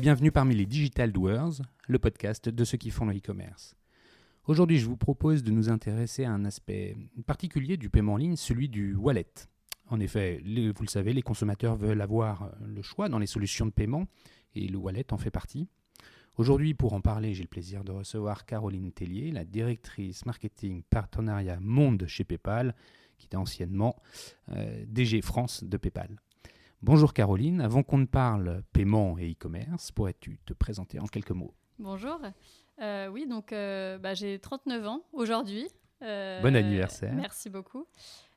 Bienvenue parmi les Digital Doers, le podcast de ceux qui font le e-commerce. Aujourd'hui, je vous propose de nous intéresser à un aspect particulier du paiement en ligne, celui du wallet. En effet, vous le savez, les consommateurs veulent avoir le choix dans les solutions de paiement et le wallet en fait partie. Aujourd'hui, pour en parler, j'ai le plaisir de recevoir Caroline Tellier, la directrice marketing partenariat monde chez PayPal, qui était anciennement DG France de PayPal. Bonjour Caroline, avant qu'on ne parle paiement et e-commerce, pourrais-tu te présenter en quelques mots ? Bonjour, j'ai 39 ans aujourd'hui. Bon anniversaire. Merci beaucoup.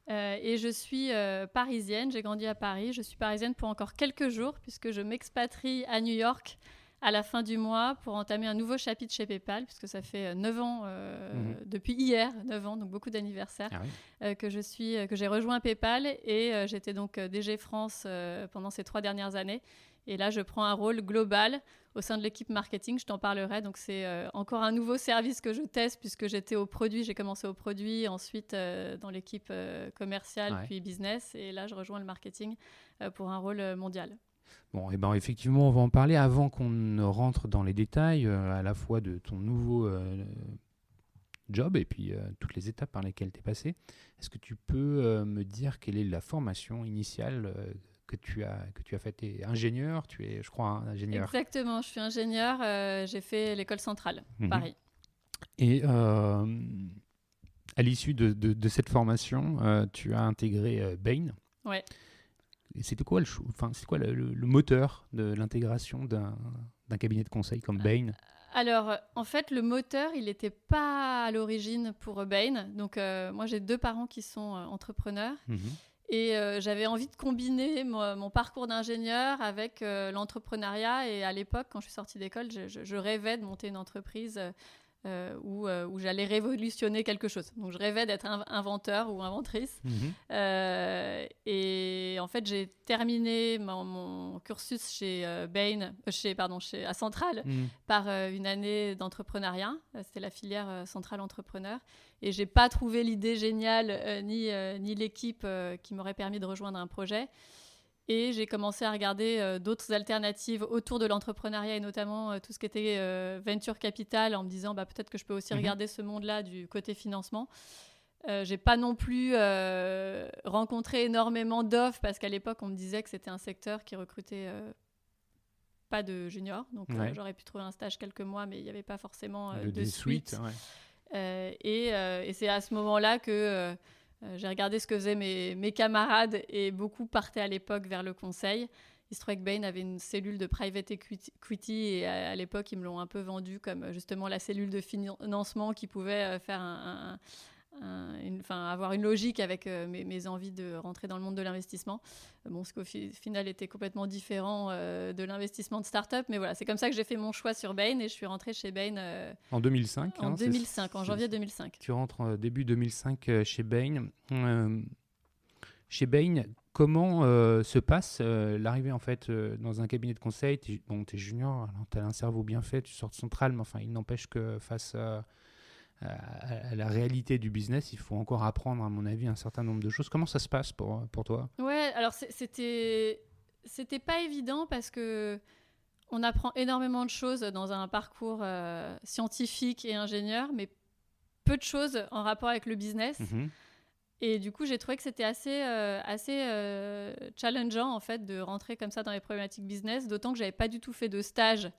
Et je suis parisienne, j'ai grandi à Paris. Je suis parisienne pour encore quelques jours puisque je m'expatrie à New York à la fin du mois pour entamer un nouveau chapitre chez PayPal, puisque ça fait 9 ans, depuis hier, 9 ans, donc beaucoup d'anniversaires, que j'ai rejoint PayPal et j'étais donc DG France pendant ces 3 dernières années. Et là, je prends un rôle global au sein de l'équipe marketing, je t'en parlerai. Donc, c'est encore un nouveau service que je teste puisque j'étais au produit, j'ai commencé au produit, ensuite dans l'équipe commerciale, puis business. Et là, je rejoins le marketing pour un rôle mondial. Bon, et ben effectivement, on va en parler avant qu'on ne rentre dans les détails à la fois de ton nouveau job et puis toutes les étapes par lesquelles tu es passé. Est-ce que tu peux me dire quelle est la formation initiale que tu as faite? Tu es ingénieur, tu es, je crois, un ingénieur. Exactement, je suis ingénieur, j'ai fait l'école centrale, Paris. Et à l'issue de cette formation, tu as intégré Bain. Ouais. Et c'était quoi le moteur de l'intégration d'un cabinet de conseil comme Bain? Alors, en fait, le moteur, il n'était pas à l'origine pour Bain. Donc, moi, j'ai 2 parents qui sont entrepreneurs. Et j'avais envie de combiner mon parcours d'ingénieur avec l'entrepreneuriat. Et à l'époque, quand je suis sortie d'école, je rêvais de monter une entreprise où j'allais révolutionner quelque chose. Donc, je rêvais d'être inventeur ou inventrice. Et en fait, j'ai terminé mon cursus chez Bain, à Centrale, par une année d'entrepreneuriat. C'était la filière Centrale Entrepreneur. Et je n'ai pas trouvé l'idée géniale, ni l'équipe qui m'aurait permis de rejoindre un projet. Et j'ai commencé à regarder d'autres alternatives autour de l'entrepreneuriat et notamment tout ce qui était venture capital en me disant peut-être que je peux aussi regarder ce monde-là du côté financement. J'ai pas non plus rencontré énormément d'offres parce qu'à l'époque, on me disait que c'était un secteur qui recrutait pas de juniors. Donc, j'aurais pu trouver un stage quelques mois, mais il n'y avait pas forcément de suite. Et c'est à ce moment-là que... j'ai regardé ce que faisaient mes camarades et beaucoup partaient à l'époque vers le conseil. Il se trouvait que Bain avait une cellule de private equity et à l'époque, ils me l'ont un peu vendu comme justement la cellule de financement qui pouvait faire avoir une logique avec mes envies de rentrer dans le monde de l'investissement. Ce qu'au final était complètement différent de l'investissement de start-up. Mais voilà, c'est comme ça que j'ai fait mon choix sur Bain et je suis rentrée chez Bain en 2005. En janvier 2005. Tu rentres début 2005 chez Bain. Chez Bain, comment se passe l'arrivée en fait dans un cabinet de conseil? Tu es junior, tu as un cerveau bien fait, tu sors de Centrale, mais enfin, il n'empêche que face à la réalité du business, il faut encore apprendre, à mon avis, un certain nombre de choses. Comment ça se passe pour toi? Ouais, alors c'était pas évident parce que on apprend énormément de choses dans un parcours scientifique et ingénieur, mais peu de choses en rapport avec le business. Et du coup, j'ai trouvé que c'était assez challengeant en fait de rentrer comme ça dans les problématiques business, d'autant que j'avais pas du tout fait de stage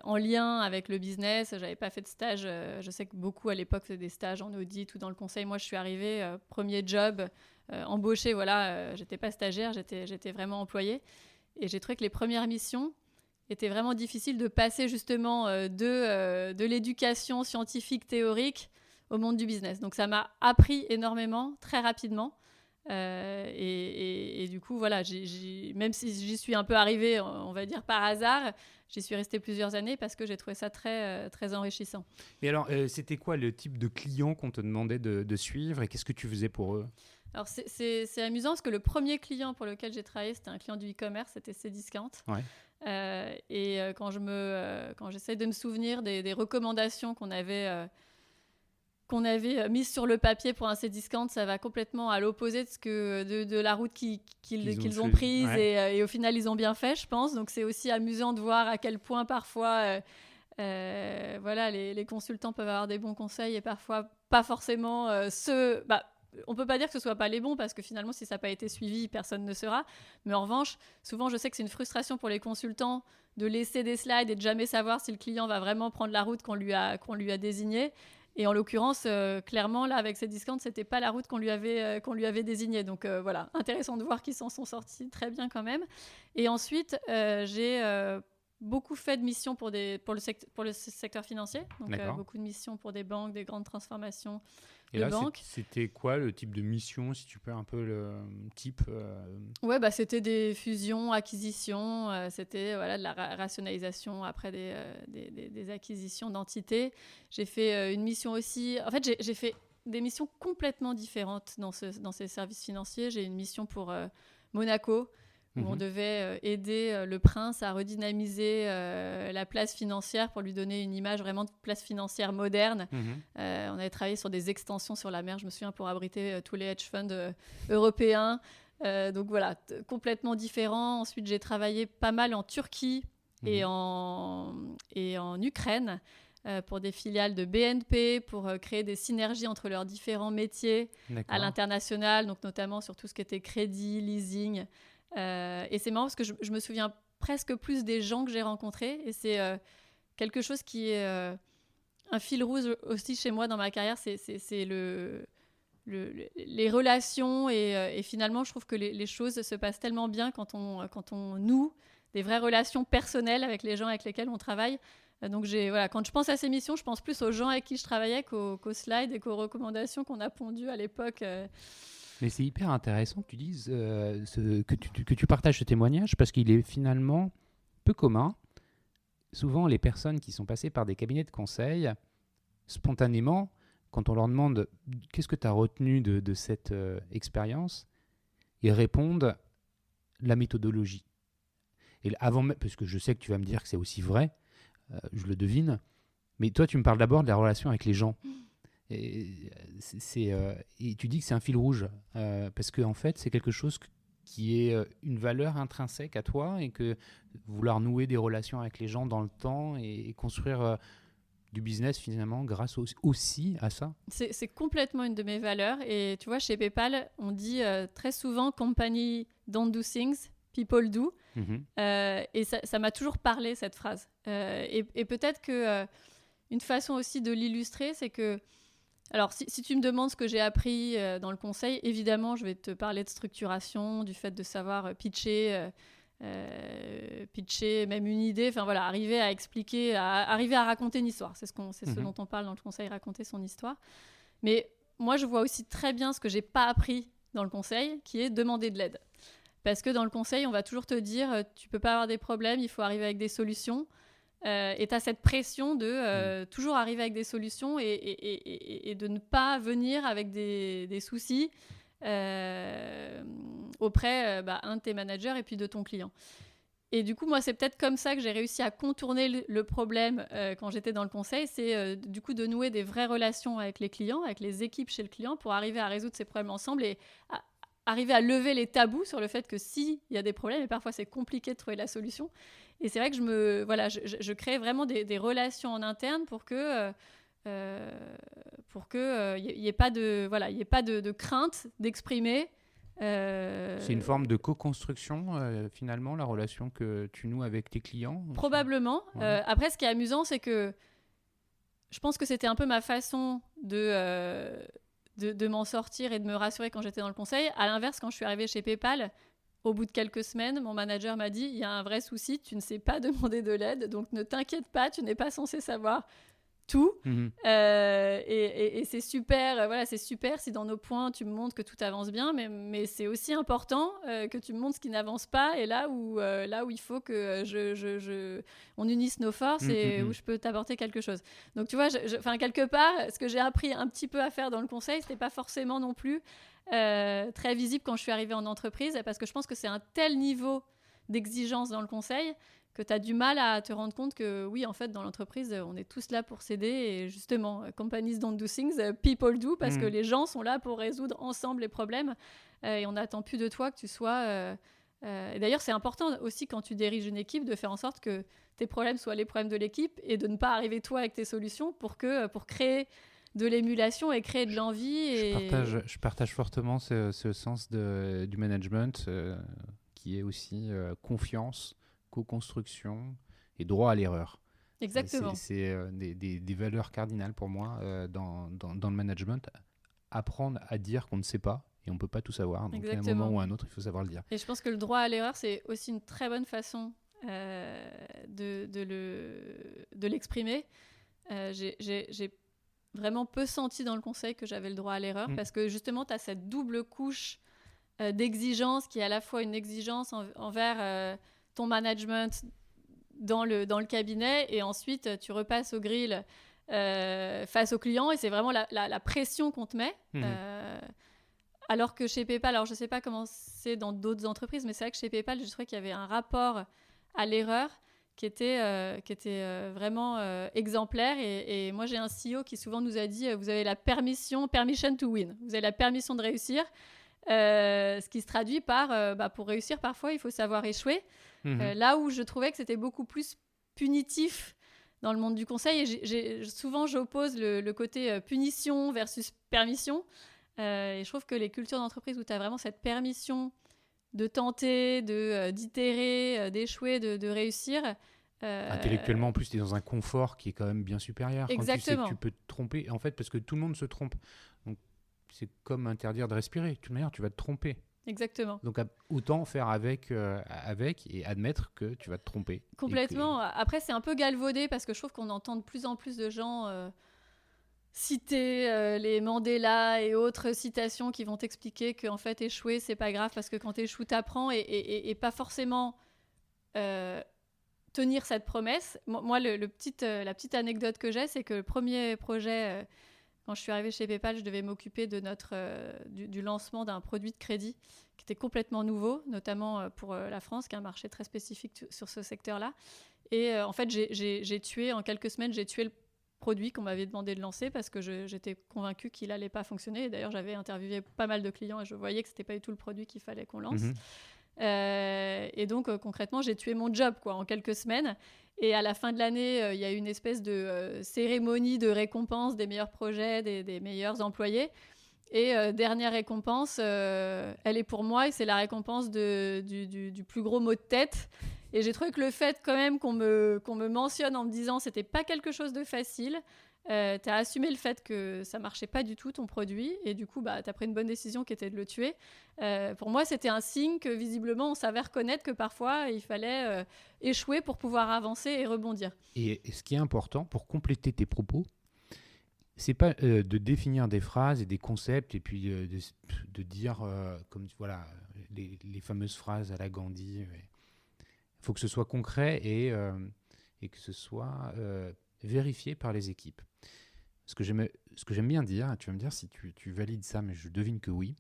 en lien avec le business. J'avais pas fait de stage. Je sais que beaucoup à l'époque faisaient des stages en audit ou dans le conseil. Moi, je suis arrivée, premier job, embauchée. Voilà, j'étais pas stagiaire, j'étais vraiment employée. Et j'ai trouvé que les premières missions étaient vraiment difficiles de passer justement de l'éducation scientifique théorique au monde du business. Donc, ça m'a appris énormément, très rapidement. Et du coup, voilà, même si j'y suis un peu arrivée, on va dire par hasard, j'y suis restée plusieurs années parce que j'ai trouvé ça très, très enrichissant. Mais alors, c'était quoi le type de client qu'on te demandait de suivre et qu'est-ce que tu faisais pour eux? Alors, c'est amusant parce que le premier client pour lequel j'ai travaillé, c'était un client du e-commerce, c'était Cdiscount. Quand j'essaie de me souvenir des recommandations qu'on avait qu'on avait mise sur le papier pour un Cdiscount, ça va complètement à l'opposé de la route qu'ils ont prise. Ouais. Et au final, ils ont bien fait, je pense. Donc, c'est aussi amusant de voir à quel point parfois, voilà, les consultants peuvent avoir des bons conseils et parfois pas forcément ceux... on peut pas dire que ce soit pas les bons parce que finalement, si ça n'a pas été suivi, personne ne sera. Mais en revanche, souvent, je sais que c'est une frustration pour les consultants de laisser des slides et de jamais savoir si le client va vraiment prendre la route qu'on lui a désignée. Et en l'occurrence, clairement, là, avec Cdiscount, c'était pas la route qu'on lui avait désignée. Donc voilà, intéressant de voir qu'ils s'en sont sortis très bien quand même. Et ensuite, j'ai beaucoup fait de missions pour le secteur financier. Donc beaucoup de missions pour des banques, des grandes transformations. Et là, c'était quoi le type de mission, si tu peux un peu le type Ouais, c'était des fusions, acquisitions, c'était voilà, de la rationalisation après des acquisitions d'entités. J'ai fait une mission aussi... En fait, j'ai fait des missions complètement différentes dans ces services financiers. J'ai une mission pour Monaco, où on devait aider le prince à redynamiser la place financière pour lui donner une image vraiment de place financière moderne. On avait travaillé sur des extensions sur la mer, je me souviens, pour abriter tous les hedge funds européens. Donc voilà, complètement différent. Ensuite, j'ai travaillé pas mal en Turquie et en Ukraine pour des filiales de BNP, pour créer des synergies entre leurs différents métiers à l'international, donc notamment sur tout ce qui était crédit, leasing. Et c'est marrant parce que je me souviens presque plus des gens que j'ai rencontrés et c'est quelque chose qui est un fil rouge aussi chez moi dans ma carrière, c'est les relations et finalement je trouve que les choses se passent tellement bien quand on noue des vraies relations personnelles avec les gens avec lesquels on travaille. Donc voilà, quand je pense à ces missions, je pense plus aux gens avec qui je travaillais qu'aux slides et qu'aux recommandations qu'on a pondues à l'époque. Mais c'est hyper intéressant que tu dises que tu partages ce témoignage parce qu'il est finalement peu commun. Souvent, les personnes qui sont passées par des cabinets de conseil, spontanément, quand on leur demande qu'est-ce que tu as retenu de cette expérience, ils répondent la méthodologie. Et avant, parce que je sais que tu vas me dire que c'est aussi vrai, je le devine, mais toi, tu me parles d'abord de la relation avec les gens. Et tu dis que c'est un fil rouge, parce que en fait, c'est quelque chose qui est une valeur intrinsèque à toi et que vouloir nouer des relations avec les gens dans le temps et construire du business finalement grâce aussi à ça. C'est complètement une de mes valeurs et tu vois, chez PayPal, on dit très souvent « company don't do things, people do ». Et ça m'a toujours parlé, cette phrase. Et peut-être qu'une façon aussi de l'illustrer, c'est que alors, si tu me demandes ce que j'ai appris dans le conseil, évidemment, je vais te parler de structuration, du fait de savoir pitcher même une idée, enfin voilà, arriver à expliquer, arriver à raconter une histoire. C'est ce dont on parle dans le conseil, raconter son histoire. Mais moi, je vois aussi très bien ce que j'ai pas appris dans le conseil, qui est demander de l'aide. Parce que dans le conseil, on va toujours te dire, tu peux pas avoir des problèmes, il faut arriver avec des solutions. Et tu as cette pression de toujours arriver avec des solutions et de ne pas venir avec des soucis auprès un de tes managers et puis de ton client. Et du coup, moi, c'est peut-être comme ça que j'ai réussi à contourner le problème quand j'étais dans le conseil. C'est du coup de nouer des vraies relations avec les clients, avec les équipes chez le client pour arriver à résoudre ces problèmes ensemble et arriver à lever les tabous sur le fait que s'il y a des problèmes, et parfois c'est compliqué de trouver la solution. Et c'est vrai que je crée vraiment des relations en interne pour que y ait pas de crainte d'exprimer. C'est une forme de co-construction finalement, la relation que tu noues avec tes clients. Probablement. Ouais. Après, ce qui est amusant, c'est que je pense que c'était un peu ma façon de m'en sortir et de me rassurer quand j'étais dans le conseil. À l'inverse, quand je suis arrivée chez PayPal, au bout de quelques semaines, mon manager m'a dit « Il y a un vrai souci, tu ne sais pas demander de l'aide, donc ne t'inquiète pas, tu n'es pas censé savoir tout. Et c'est super, c'est super si dans nos points, tu me montres que tout avance bien, mais c'est aussi important que tu me montres ce qui n'avance pas et là où il faut que on unisse nos forces et où je peux t'apporter quelque chose. » Donc, tu vois, quelque part, ce que j'ai appris un petit peu à faire dans le conseil, ce n'était pas forcément non plus très visible quand je suis arrivée en entreprise, parce que je pense que c'est un tel niveau d'exigence dans le conseil tu as du mal à te rendre compte que oui, en fait, dans l'entreprise, on est tous là pour s'aider. Et justement, companies don't do things, people do, parce que les gens sont là pour résoudre ensemble les problèmes. Et on n'attend plus de toi que tu sois... et d'ailleurs, c'est important aussi quand tu diriges une équipe de faire en sorte que tes problèmes soient les problèmes de l'équipe et de ne pas arriver toi avec tes solutions pour créer de l'émulation et créer de l'envie. Je partage fortement ce sens du management qui est aussi confiance, co-construction et droit à l'erreur. Exactement. C'est des valeurs cardinales pour moi dans le management. Apprendre à dire qu'on ne sait pas et on ne peut pas tout savoir. Donc, à un moment ou à un autre, il faut savoir le dire. Et je pense que le droit à l'erreur, c'est aussi une très bonne façon de l'exprimer. J'ai vraiment peu senti dans le conseil que j'avais le droit à l'erreur parce que justement, tu as cette double couche d'exigence qui est à la fois une exigence envers ton management dans le cabinet et ensuite tu repasses au grill face au client et c'est vraiment la pression qu'on te met. Alors que chez PayPal, alors je ne sais pas comment c'est dans d'autres entreprises, mais c'est vrai que chez PayPal, je trouvais qu'il y avait un rapport à l'erreur qui était vraiment exemplaire. Et moi, j'ai un CEO qui souvent nous a dit vous avez la permission to win. Vous avez la permission de réussir. Ce qui se traduit par pour réussir, parfois, il faut savoir échouer. Là où je trouvais que c'était beaucoup plus punitif dans le monde du conseil. Et souvent, j'oppose le côté punition versus permission. Et je trouve que les cultures d'entreprise où tu as vraiment cette permission de tenter, d'itérer, d'échouer, de réussir. Intellectuellement, en plus, tu es dans un confort qui est quand même bien supérieur. Exactement. Quand tu sais que tu peux te tromper, en fait, parce que tout le monde se trompe. Donc, c'est comme interdire de respirer. De toute manière, tu vas te tromper. Exactement. Donc, autant faire avec et admettre que tu vas te tromper. Complètement. Après, c'est un peu galvaudé parce que je trouve qu'on entend de plus en plus de gens citer les Mandela et autres citations qui vont t'expliquer qu'en fait, échouer, c'est pas grave parce que quand t'échoues, t'apprends et pas forcément tenir cette promesse. Moi, la petite anecdote que j'ai, c'est que le premier projet, quand je suis arrivée chez PayPal, je devais m'occuper de du lancement d'un produit de crédit qui était complètement nouveau, notamment pour la France, qui est un marché très spécifique sur ce secteur-là. Et en fait, en quelques semaines, j'ai tué le produit qu'on m'avait demandé de lancer parce que j'étais convaincue qu'il n'allait pas fonctionner. Et d'ailleurs, j'avais interviewé pas mal de clients et je voyais que ce n'était pas du tout le produit qu'il fallait qu'on lance. Et donc, concrètement, j'ai tué mon job en quelques semaines. Et à la fin de l'année, il y a eu une espèce de cérémonie de récompense des meilleurs projets, des meilleurs employés. Et dernière récompense, elle est pour moi et c'est la récompense du plus gros mot de tête. Et j'ai trouvé que le fait quand même qu'on me mentionne en me disant que c'était pas quelque chose de facile, t'as assumé le fait que ça marchait pas du tout ton produit et du coup t'as pris une bonne décision qui était de le tuer. Pour moi, c'était un signe que visiblement on savait reconnaître que parfois il fallait échouer pour pouvoir avancer et rebondir. Et ce qui est important pour compléter tes propos, c'est pas de définir des phrases et des concepts et puis de dire comme voilà les fameuses phrases à la Gandhi. Il faut que ce soit concret et que ce soit vérifié par les équipes. Ce que j'aime bien dire, tu vas me dire si tu valides ça, mais je devine que oui.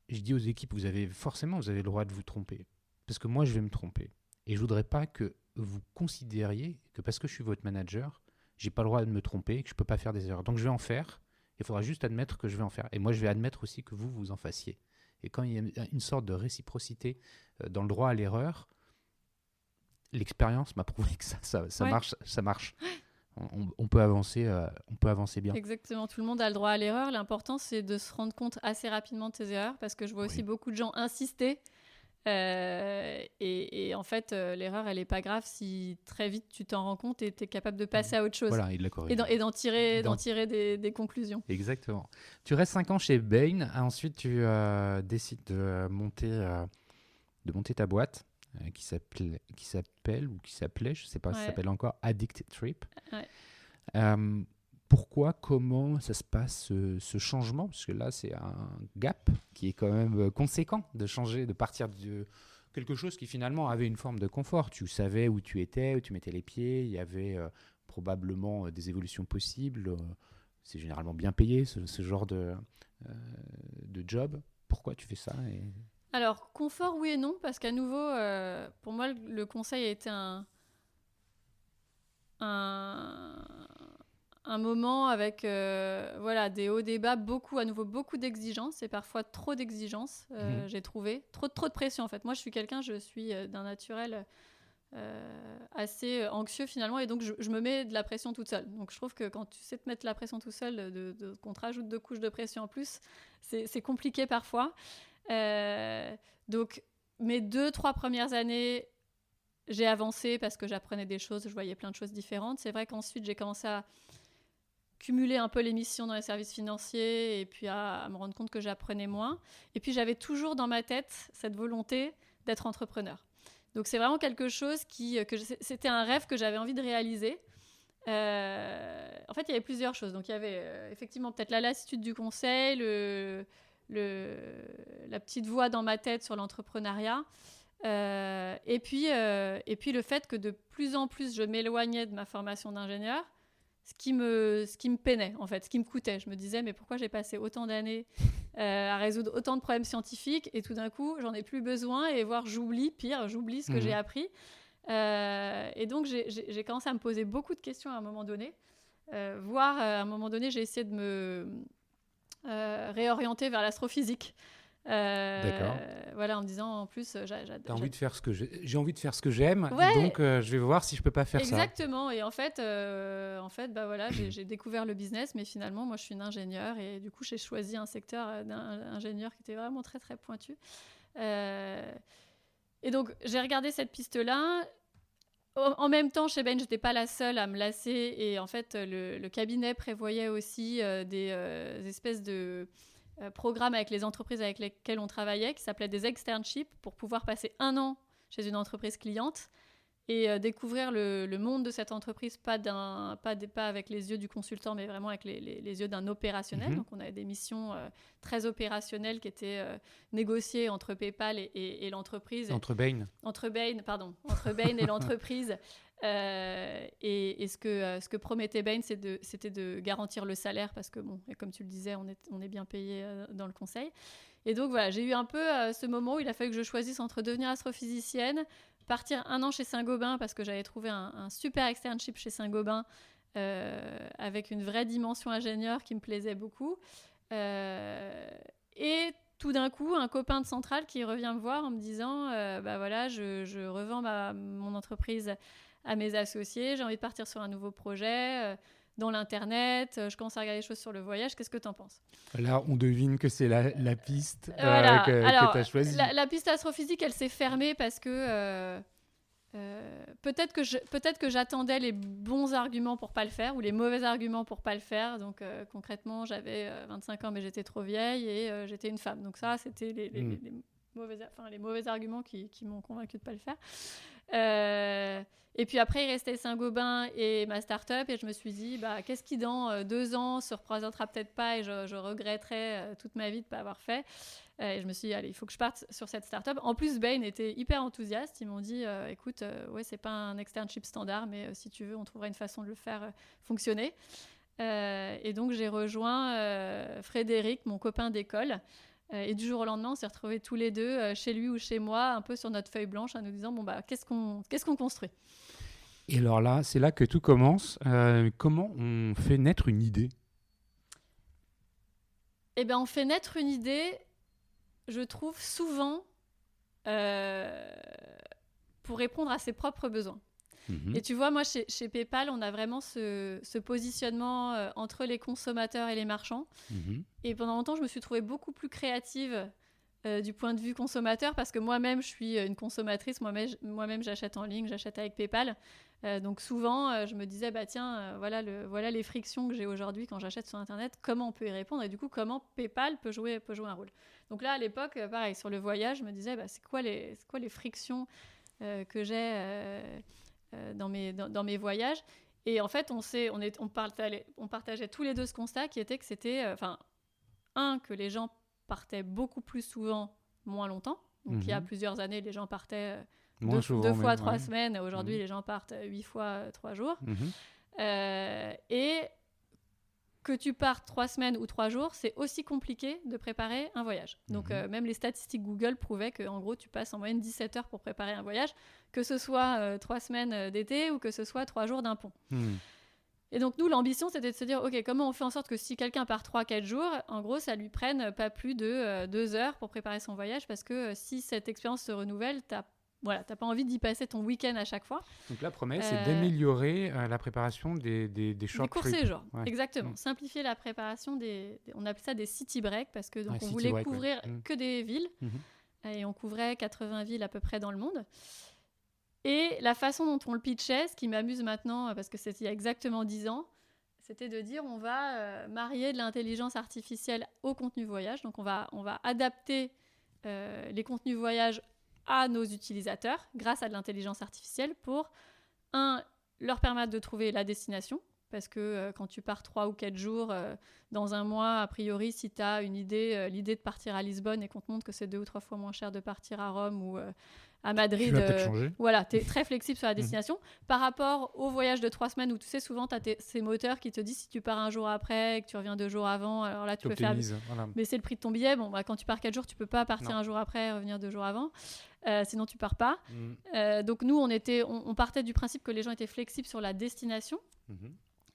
Je dis aux équipes, vous avez le droit de vous tromper. Parce que moi, je vais me tromper. Et je ne voudrais pas que vous considériez que parce que je suis votre manager, je n'ai pas le droit de me tromper et que je ne peux pas faire des erreurs. Donc, je vais en faire. Il faudra juste admettre que je vais en faire. Et moi, je vais admettre aussi que vous en fassiez. Et quand il y a une sorte de réciprocité dans le droit à l'erreur, l'expérience m'a prouvé que ça marche. On peut avancer bien. Exactement, tout le monde a le droit à l'erreur. L'important, c'est de se rendre compte assez rapidement de ses erreurs parce que je vois aussi beaucoup de gens insister. Et en fait, l'erreur, elle n'est pas grave si très vite tu t'en rends compte et tu es capable de passer à autre chose. Voilà, il l'a corrigé. Et d'en tirer des conclusions. Exactement. Tu restes 5 ans chez Bain. Ensuite, tu décides de monter ta boîte. Qui s'appelait, je ne sais pas si ça s'appelle encore, Addict Trip. Ouais. Pourquoi, comment ça se passe ce changement? Parce que là, c'est un gap qui est quand même conséquent de changer, de partir de quelque chose qui finalement avait une forme de confort. Tu savais où tu étais, où tu mettais les pieds, il y avait probablement des évolutions possibles. C'est généralement bien payé, ce genre de job. Pourquoi tu fais ça Alors, confort, oui et non, parce qu'à nouveau, pour moi, le conseil a été un moment avec des hauts, des bas, beaucoup d'exigences et parfois trop d'exigences, j'ai trouvé. Trop de pression, en fait. Moi, je suis d'un naturel assez anxieux, finalement, et donc je me mets de la pression toute seule. Donc, je trouve que quand tu sais te mettre de la pression tout seul, qu'on te rajoute 2 couches de pression en plus, c'est compliqué parfois. Donc, mes 2-3 premières années, j'ai avancé parce que j'apprenais des choses, je voyais plein de choses différentes. C'est vrai qu'ensuite, j'ai commencé à cumuler un peu les missions dans les services financiers et puis à me rendre compte que j'apprenais moins. Et puis, j'avais toujours dans ma tête cette volonté d'être entrepreneur. Donc, c'est vraiment quelque chose c'était un rêve que j'avais envie de réaliser. En fait, il y avait plusieurs choses. Donc, il y avait effectivement peut-être la lassitude du conseil, la petite voix dans ma tête sur l'entrepreneuriat. Et puis le fait que de plus en plus je m'éloignais de ma formation d'ingénieur, ce qui me peinait, en fait, ce qui me coûtait. Je me disais, mais pourquoi j'ai passé autant d'années à résoudre autant de problèmes scientifiques et tout d'un coup, j'en ai plus besoin et voire j'oublie ce que j'ai appris. Et donc, j'ai commencé à me poser beaucoup de questions à un moment donné. Voire, à un moment donné, j'ai essayé de me réorienter vers l'astrophysique. D'accord. Voilà, en me disant, en plus, T'as envie de faire ce que j'ai envie de faire ce que j'aime, ouais, donc je vais voir si je peux pas faire exactement. Et en fait, bah voilà, j'ai découvert le business, mais finalement, moi, je suis une ingénieure et du coup, j'ai choisi un secteur d'ingénieur qui était vraiment très, très pointu. Et donc, j'ai regardé cette piste-là. En même temps, chez Bain, je n'étais pas la seule à me lasser. Et en fait, le cabinet prévoyait aussi des espèces de programmes avec les entreprises avec lesquelles on travaillait, qui s'appelaient des externships, pour pouvoir passer 1 an chez une entreprise cliente et découvrir le monde de cette entreprise, pas avec les yeux du consultant, mais vraiment avec les yeux d'un opérationnel. Donc, on avait des missions très opérationnelles qui étaient négociées entre PayPal et l'entreprise. Entre Bain Et l'entreprise. Et ce que promettait Bain, c'était de garantir le salaire, parce que, bon, et comme tu le disais, on est bien payé dans le conseil. Et donc, voilà, j'ai eu un peu ce moment où il a fallu que je choisisse entre devenir astrophysicienne, partir 1 an chez Saint-Gobain, parce que j'avais trouvé un super externship chez Saint-Gobain avec une vraie dimension ingénieur qui me plaisait beaucoup. Et tout d'un coup, un copain de Centrale qui revient me voir en me disant bah voilà, je revends mon entreprise à mes associés, j'ai envie de partir sur un nouveau projet dans l'internet, je commence à regarder des choses sur le voyage, qu'est-ce que tu en penses? Là, on devine que c'est la piste voilà. que tu as choisie. La piste astrophysique, elle s'est fermée parce que peut-être que j'attendais les bons arguments pour pas le faire ou les mauvais arguments pour pas le faire. Donc concrètement, j'avais 25 ans mais j'étais trop vieille et j'étais une femme. Donc ça, c'était les mauvais arguments qui m'ont convaincu de pas le faire. Et puis après, il restait Saint-Gobain et ma start-up et je me suis dit, bah, qu'est-ce qui dans 2 ans se représentera peut-être pas et je regretterai toute ma vie de pas avoir fait. Et je me suis dit, allez, il faut que je parte sur cette start-up. En plus, Bain était hyper enthousiaste. Ils m'ont dit, écoute, ouais, c'est pas un externship standard, mais si tu veux, on trouvera une façon de le faire fonctionner. Et donc, j'ai rejoint Frédéric, mon copain d'école. Et du jour au lendemain, on s'est retrouvés tous les deux, chez lui ou chez moi, un peu sur notre feuille blanche, en nous disant, bon, bah, qu'est-ce qu'on construit? Et alors là, c'est là que tout commence. Comment on fait naître une idée? Eh bien, on fait naître une idée, je trouve, souvent pour répondre à ses propres besoins. Et tu vois, moi, chez PayPal, on a vraiment ce positionnement entre les consommateurs et les marchands. Et pendant longtemps, je me suis trouvée beaucoup plus créative du point de vue consommateur, parce que moi-même, je suis une consommatrice. Moi-même, j'achète en ligne, j'achète avec PayPal. Donc souvent, je me disais, bah tiens, voilà les frictions que j'ai aujourd'hui quand j'achète sur Internet, comment on peut y répondre et du coup, comment PayPal peut jouer un rôle. Donc là, à l'époque, pareil, sur le voyage, je me disais, bah, c'est quoi les frictions que j'ai dans mes voyages. Et en fait, on partageait tous les deux ce constat qui était que c'était, que les gens partaient beaucoup plus souvent, moins longtemps. Donc il y a plusieurs années, les gens partaient 2 fois 3 semaines. Aujourd'hui, les gens partent 8 fois 3 jours. Et que tu partes 3 semaines ou 3 jours, c'est aussi compliqué de préparer un voyage. Donc, même les statistiques Google prouvaient qu'en gros, tu passes en moyenne 17 heures pour préparer un voyage, que ce soit 3 semaines d'été ou que ce soit 3 jours d'un pont. Et donc, nous, l'ambition, c'était de se dire, OK, comment on fait en sorte que si quelqu'un part 3-4 jours, en gros, ça lui prenne pas plus de 2 heures pour préparer son voyage, parce que si cette expérience se renouvelle, t'as pas envie d'y passer ton week-end à chaque fois. Donc la promesse, c'est d'améliorer la préparation des short trips. Des courts séjours, exactement. Simplifier la préparation on appelle ça des city breaks, parce que on voulait couvrir que des villes, et on couvrait 80 villes à peu près dans le monde. Et la façon dont on le pitchait, ce qui m'amuse maintenant, parce que c'était il y a exactement 10 ans, c'était de dire on va marier de l'intelligence artificielle au contenu voyage. Donc on va adapter les contenus voyage à nos utilisateurs grâce à de l'intelligence artificielle pour, leur permettre de trouver la destination. Parce que quand tu pars 3 ou 4 jours dans un mois, a priori, si tu as l'idée de partir à Lisbonne et qu'on te montre que c'est 2 ou 3 fois moins cher de partir à Rome ou à Madrid, tu vas peut-être changer. Voilà, tu es très flexible sur la destination. Par rapport au voyage de 3 semaines où tu sais, souvent, tu as ces moteurs qui te disent si tu pars un jour après et que tu reviens 2 jours avant, alors là, tu peux faire baisser le prix de ton billet. Bon, quand tu pars 4 jours, tu peux pas partir un jour après et revenir 2 jours avant. Sinon, tu pars pas. Donc, nous, on partait du principe que les gens étaient flexibles sur la destination.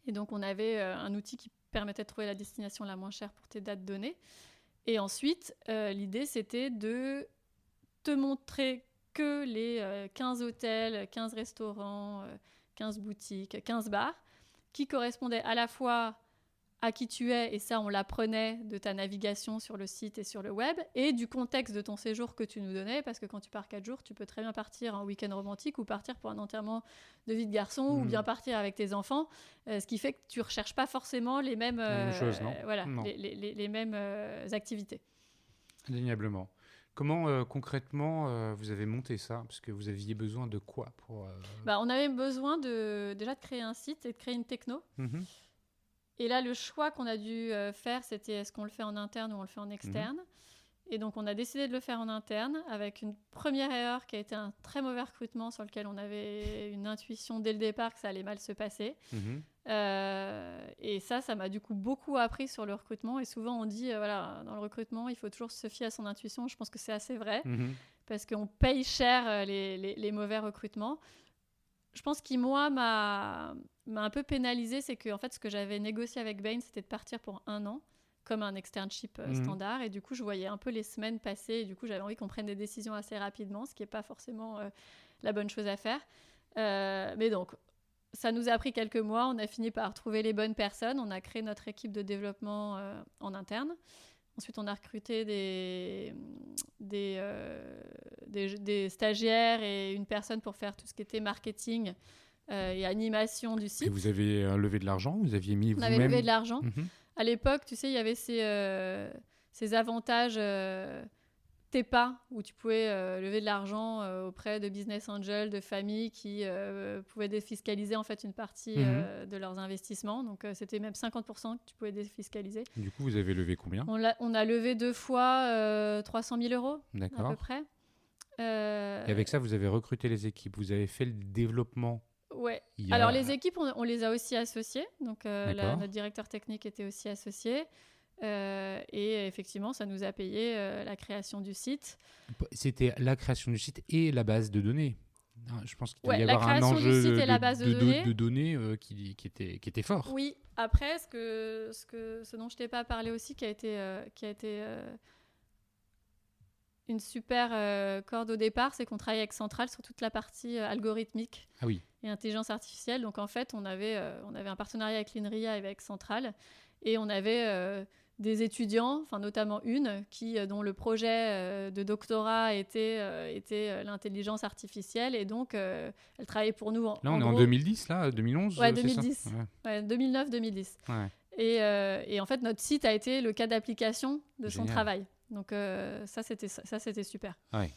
Et donc, on avait un outil qui permettait de trouver la destination la moins chère pour tes dates données. Et ensuite, l'idée, c'était de te montrer que les 15 hôtels, 15 restaurants, 15 boutiques, 15 bars, qui correspondaient à la fois à qui tu es, et ça, on l'apprenait de ta navigation sur le site et sur le web, et du contexte de ton séjour que tu nous donnais, parce que quand tu pars 4 jours, tu peux très bien partir en week-end romantique ou partir pour un enterrement de vie de garçon ou bien partir avec tes enfants, ce qui fait que tu ne recherches pas forcément les mêmes, choses, non non. Les mêmes activités. Indéniablement. Comment concrètement vous avez monté ça? Parce que vous aviez besoin de quoi pour, on avait besoin déjà de créer un site et de créer une techno. Et là, le choix qu'on a dû faire, c'était est-ce qu'on le fait en interne ou on le fait en externe. Et donc, on a décidé de le faire en interne avec une première erreur qui a été un très mauvais recrutement sur lequel on avait une intuition dès le départ que ça allait mal se passer. Et ça m'a du coup beaucoup appris sur le recrutement. Et souvent, on dit, dans le recrutement, il faut toujours se fier à son intuition. Je pense que c'est assez vrai parce qu'on paye cher les mauvais recrutements. Je pense qu'il, moi, m'a un peu pénalisé, c'est que en fait, ce que j'avais négocié avec Bain, c'était de partir pour 1 an, comme un externship standard. Et du coup, je voyais un peu les semaines passer. Et du coup, j'avais envie qu'on prenne des décisions assez rapidement, ce qui n'est pas forcément la bonne chose à faire. Mais donc, ça nous a pris quelques mois. On a fini par trouver les bonnes personnes. On a créé notre équipe de développement en interne. Ensuite, on a recruté des stagiaires et une personne pour faire tout ce qui était marketing et animation du site. Et vous avez levé de l'argent? Vous aviez mis vous-même? On avait levé de l'argent. À l'époque, tu sais, il y avait ces avantages TEPA, où tu pouvais lever de l'argent auprès de business angels, de familles qui pouvaient défiscaliser en fait une partie de leurs investissements. Donc, c'était même 50% que tu pouvais défiscaliser. Du coup, vous avez levé combien? On a levé 2 fois 300 000 euros, à peu près. Et avec ça, vous avez recruté les équipes, vous avez fait le développement. Ouais. Alors, les équipes, on les a aussi associées. Donc, notre directeur technique était aussi associé. Et effectivement, ça nous a payé la création du site. C'était la création du site et la base de données. Je pense qu'il doit y avoir un enjeu de données qui était fort. Oui. Après, ce dont je t'ai pas parlé aussi, qui a été une super corde au départ, c'est qu'on travaillait avec Central sur toute la partie algorithmique et intelligence artificielle. Donc en fait, on avait un partenariat avec l'INRIA et avec Central, et on avait des étudiants, enfin notamment une, dont le projet de doctorat était l'intelligence artificielle, et donc elle travaillait pour nous. Là, on est en 2010, là, 2011. Ouais, 2010. Ouais, 2009-2010. Ouais. Et en fait, notre site a été le cas d'application de son travail. Donc ça, c'était super. Ouais.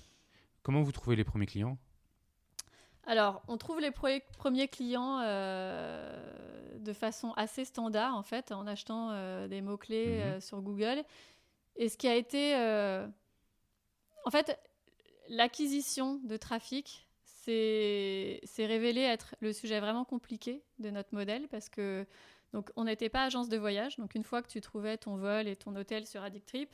Comment vous trouvez les premiers clients? Alors, on trouve les premiers clients de façon assez standard, en fait, en achetant des mots-clés sur Google. Et ce qui a été... En fait, l'acquisition de trafic, c'est révélé être le sujet vraiment compliqué de notre modèle parce que donc, on n'était pas agence de voyage. Donc, une fois que tu trouvais ton vol et ton hôtel sur AddictTrip,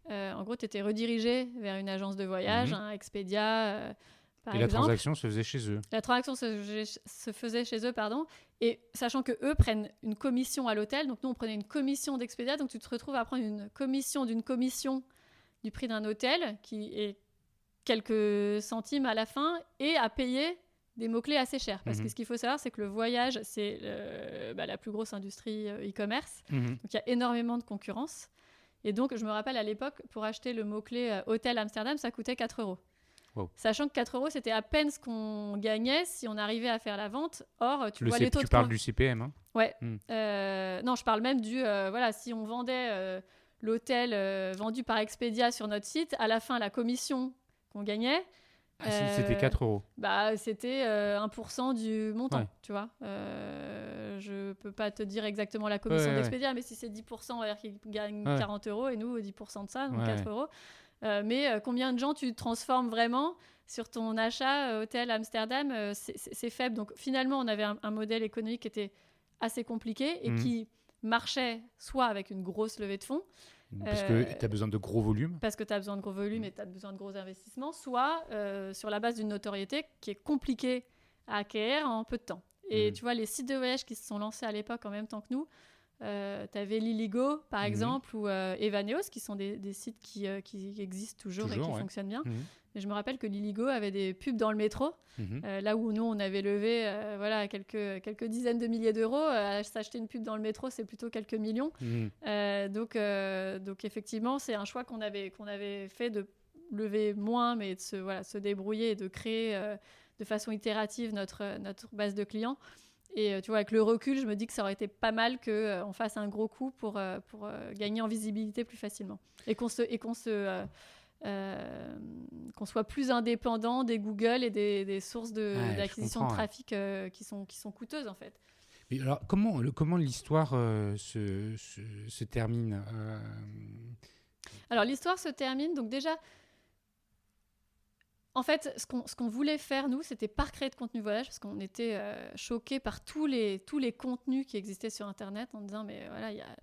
en gros, tu étais redirigé vers une agence de voyage, Expedia, par exemple. Et la transaction se faisait chez eux. La transaction se faisait chez eux, pardon. Et sachant qu'eux prennent une commission à l'hôtel, donc nous, on prenait une commission d'Expedia. Donc, tu te retrouves à prendre une commission d'une commission du prix d'un hôtel, qui est quelques centimes à la fin, et à payer des mots-clés assez chers. Parce que ce qu'il faut savoir, c'est que le voyage, c'est la plus grosse industrie e-commerce. Donc, il y a énormément de concurrence. Et donc, je me rappelle à l'époque, pour acheter le mot-clé Hôtel Amsterdam, ça coûtait 4 €. Wow. Sachant que 4 €, c'était à peine ce qu'on gagnait si on arrivait à faire la vente. Or, tu vois les taux de... Tu parles du CPM, hein? Ouais. Non, je parle même du... si on vendait l'hôtel vendu par Expedia sur notre site, à la fin, la commission qu'on gagnait... c'était 4 €. Bah, c'était 1% du montant, tu vois. Je peux pas te dire exactement la commission d'Expedia, mais si c'est 10%, on va dire qu'ils gagnent 40 € et nous, 10% de ça, donc 4 €. Mais combien de gens tu transformes vraiment sur ton achat hôtel Amsterdam, c'est faible. Donc finalement, on avait un modèle économique qui était assez compliqué et qui marchait soit avec une grosse levée de fonds, parce que tu as besoin de gros volumes. Parce que tu as besoin de gros volumes et tu as besoin de gros investissements, soit sur la base d'une notoriété qui est compliquée à acquérir en peu de temps. Et tu vois, les sites de voyage qui se sont lancés à l'époque en même temps que nous, tu avais Liligo, par exemple, ou Evaneos, qui sont des sites qui existent toujours et qui fonctionnent bien. Mais je me rappelle que Liligo avait des pubs dans le métro, là où nous, on avait levé quelques dizaines de milliers d'euros. S'acheter une pub dans le métro, c'est plutôt quelques millions. Donc, effectivement, c'est un choix qu'on avait fait de lever moins, mais de se débrouiller et de créer de façon itérative notre base de clients. Et tu vois, avec le recul, je me dis que ça aurait été pas mal qu'on fasse un gros coup pour gagner en visibilité plus facilement. Et qu'on soit plus indépendant des Google et des sources d'acquisition de trafic qui sont coûteuses, en fait. Mais alors, comment l'histoire se termine Alors, l'histoire se termine, donc déjà... En fait, ce qu'on voulait faire, nous, c'était pas créer de contenu voyage, parce qu'on était choqués par tous les contenus qui existaient sur Internet, en disant, mais voilà, il y a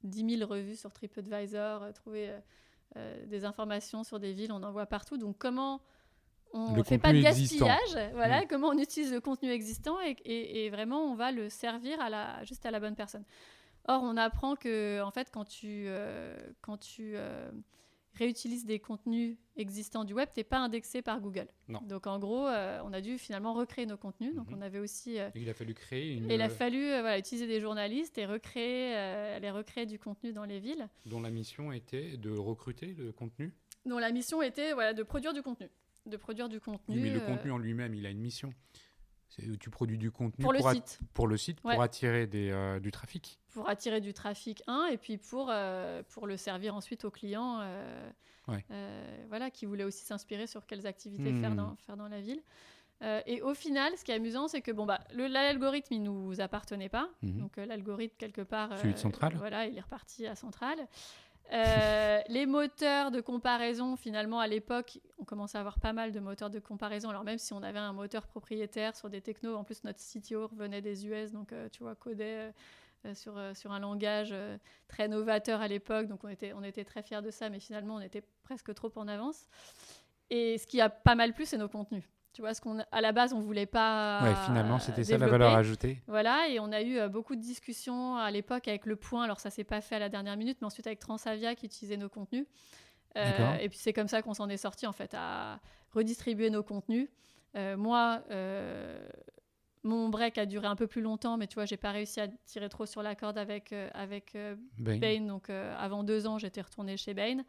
10 000 revues sur TripAdvisor, trouver des informations sur des villes, on en voit partout. Donc, comment on ne fait pas de gaspillage, comment on utilise le contenu existant et vraiment, on va le servir juste à la bonne personne. Or, on apprend que, en fait, quand tu réutilise des contenus existants du web, tu n'es pas indexé par Google. Non. Donc, en gros, on a dû finalement recréer nos contenus. Donc, on avait aussi... il a fallu créer une... Il a fallu utiliser des journalistes et recréer du contenu dans les villes. Dont la mission était de recruter le contenu ? Dont la mission était de produire du contenu. Oui, mais le contenu en lui-même, il a une mission. Tu produis du contenu pour le site, pour attirer du trafic. Pour attirer du trafic, et puis pour le servir ensuite aux clients qui voulaient aussi s'inspirer sur quelles activités faire dans la ville. Et au final, ce qui est amusant, c'est que l'algorithme, il ne nous appartenait pas. Donc l'algorithme, quelque part, celui de Centrale. Il est reparti à Centrale. Les moteurs de comparaison, finalement, à l'époque, on commençait à avoir pas mal de moteurs de comparaison. Alors même si on avait un moteur propriétaire sur des technos, en plus notre CTO revenait des US, donc tu vois, codait sur un langage très novateur à l'époque, donc on était très fiers de ça, mais finalement on était presque trop en avance. Et ce qui a pas mal plu, c'est nos contenus. Tu vois, à la base, on ne voulait pas finalement, c'était développer. Ça la valeur ajoutée. Voilà, et on a eu beaucoup de discussions à l'époque avec Le Point. Alors, ça ne s'est pas fait à la dernière minute, mais ensuite avec Transavia qui utilisait nos contenus. Et puis, c'est comme ça qu'on s'en est sorti, en fait, à redistribuer nos contenus. Moi, mon break a duré un peu plus longtemps, mais tu vois, je n'ai pas réussi à tirer trop sur la corde avec Bain. Donc, avant 2 ans, j'étais retournée chez Bain.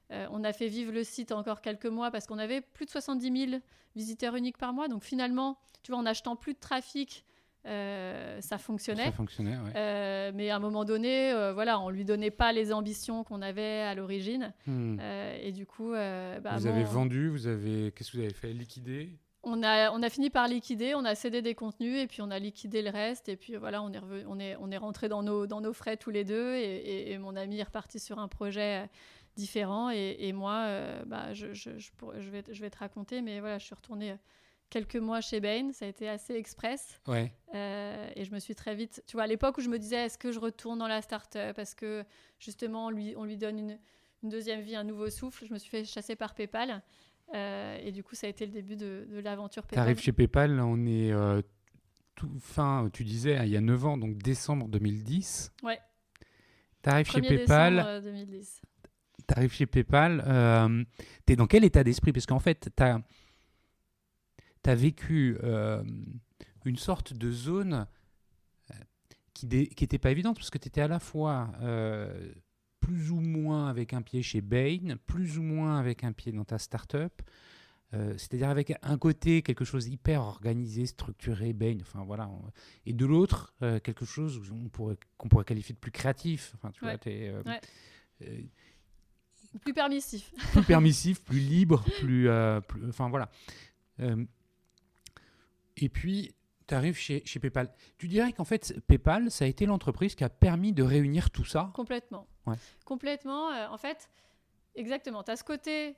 On a fait vivre le site encore quelques mois parce qu'on avait plus de 70 000 visiteurs uniques par mois. Donc finalement, tu vois, en achetant plus de trafic, ça fonctionnait. Mais à un moment donné, on ne lui donnait pas les ambitions qu'on avait à l'origine. Et du coup... vous avez vendu, qu'est-ce que vous avez fait ? Liquider ? On a fini par liquider, on a cédé des contenus et puis on a liquidé le reste. Et puis voilà, on est rentré dans nos frais tous les deux. Et mon ami est reparti sur un projet... différent et moi je vais te raconter, mais voilà, je suis retournée quelques mois chez Bain. Ça a été assez express. Ouais. Et je me suis très vite... Tu vois, à l'époque où je me disais, est-ce que je retourne dans la start-up? Est-ce que, justement, on lui donne une deuxième vie, un nouveau souffle? Je me suis fait chasser par PayPal. Et du coup, ça a été le début de l'aventure PayPal. Tu arrives chez PayPal, on est tu disais, il y a 9 ans, donc décembre 2010. Ouais. Tu arrives chez 1er PayPal. décembre 2010. Tu arrives chez PayPal. Tu es dans quel état d'esprit? Parce qu'en fait, tu as vécu une sorte de zone qui n'était pas évidente, parce que tu étais à la fois plus ou moins avec un pied chez Bain, plus ou moins avec un pied dans ta start-up. C'est-à-dire avec un côté quelque chose hyper organisé, structuré, Bain, enfin voilà, et de l'autre quelque chose qu'on pourrait qualifier de plus créatif. Enfin, tu vois, plus permissif. Plus permissif, plus libre, plus enfin voilà. Et puis, tu arrives chez PayPal. Tu dirais qu'en fait, PayPal, ça a été l'entreprise qui a permis de réunir tout ça? Complètement. Ouais. Complètement. En fait, exactement. Tu as ce côté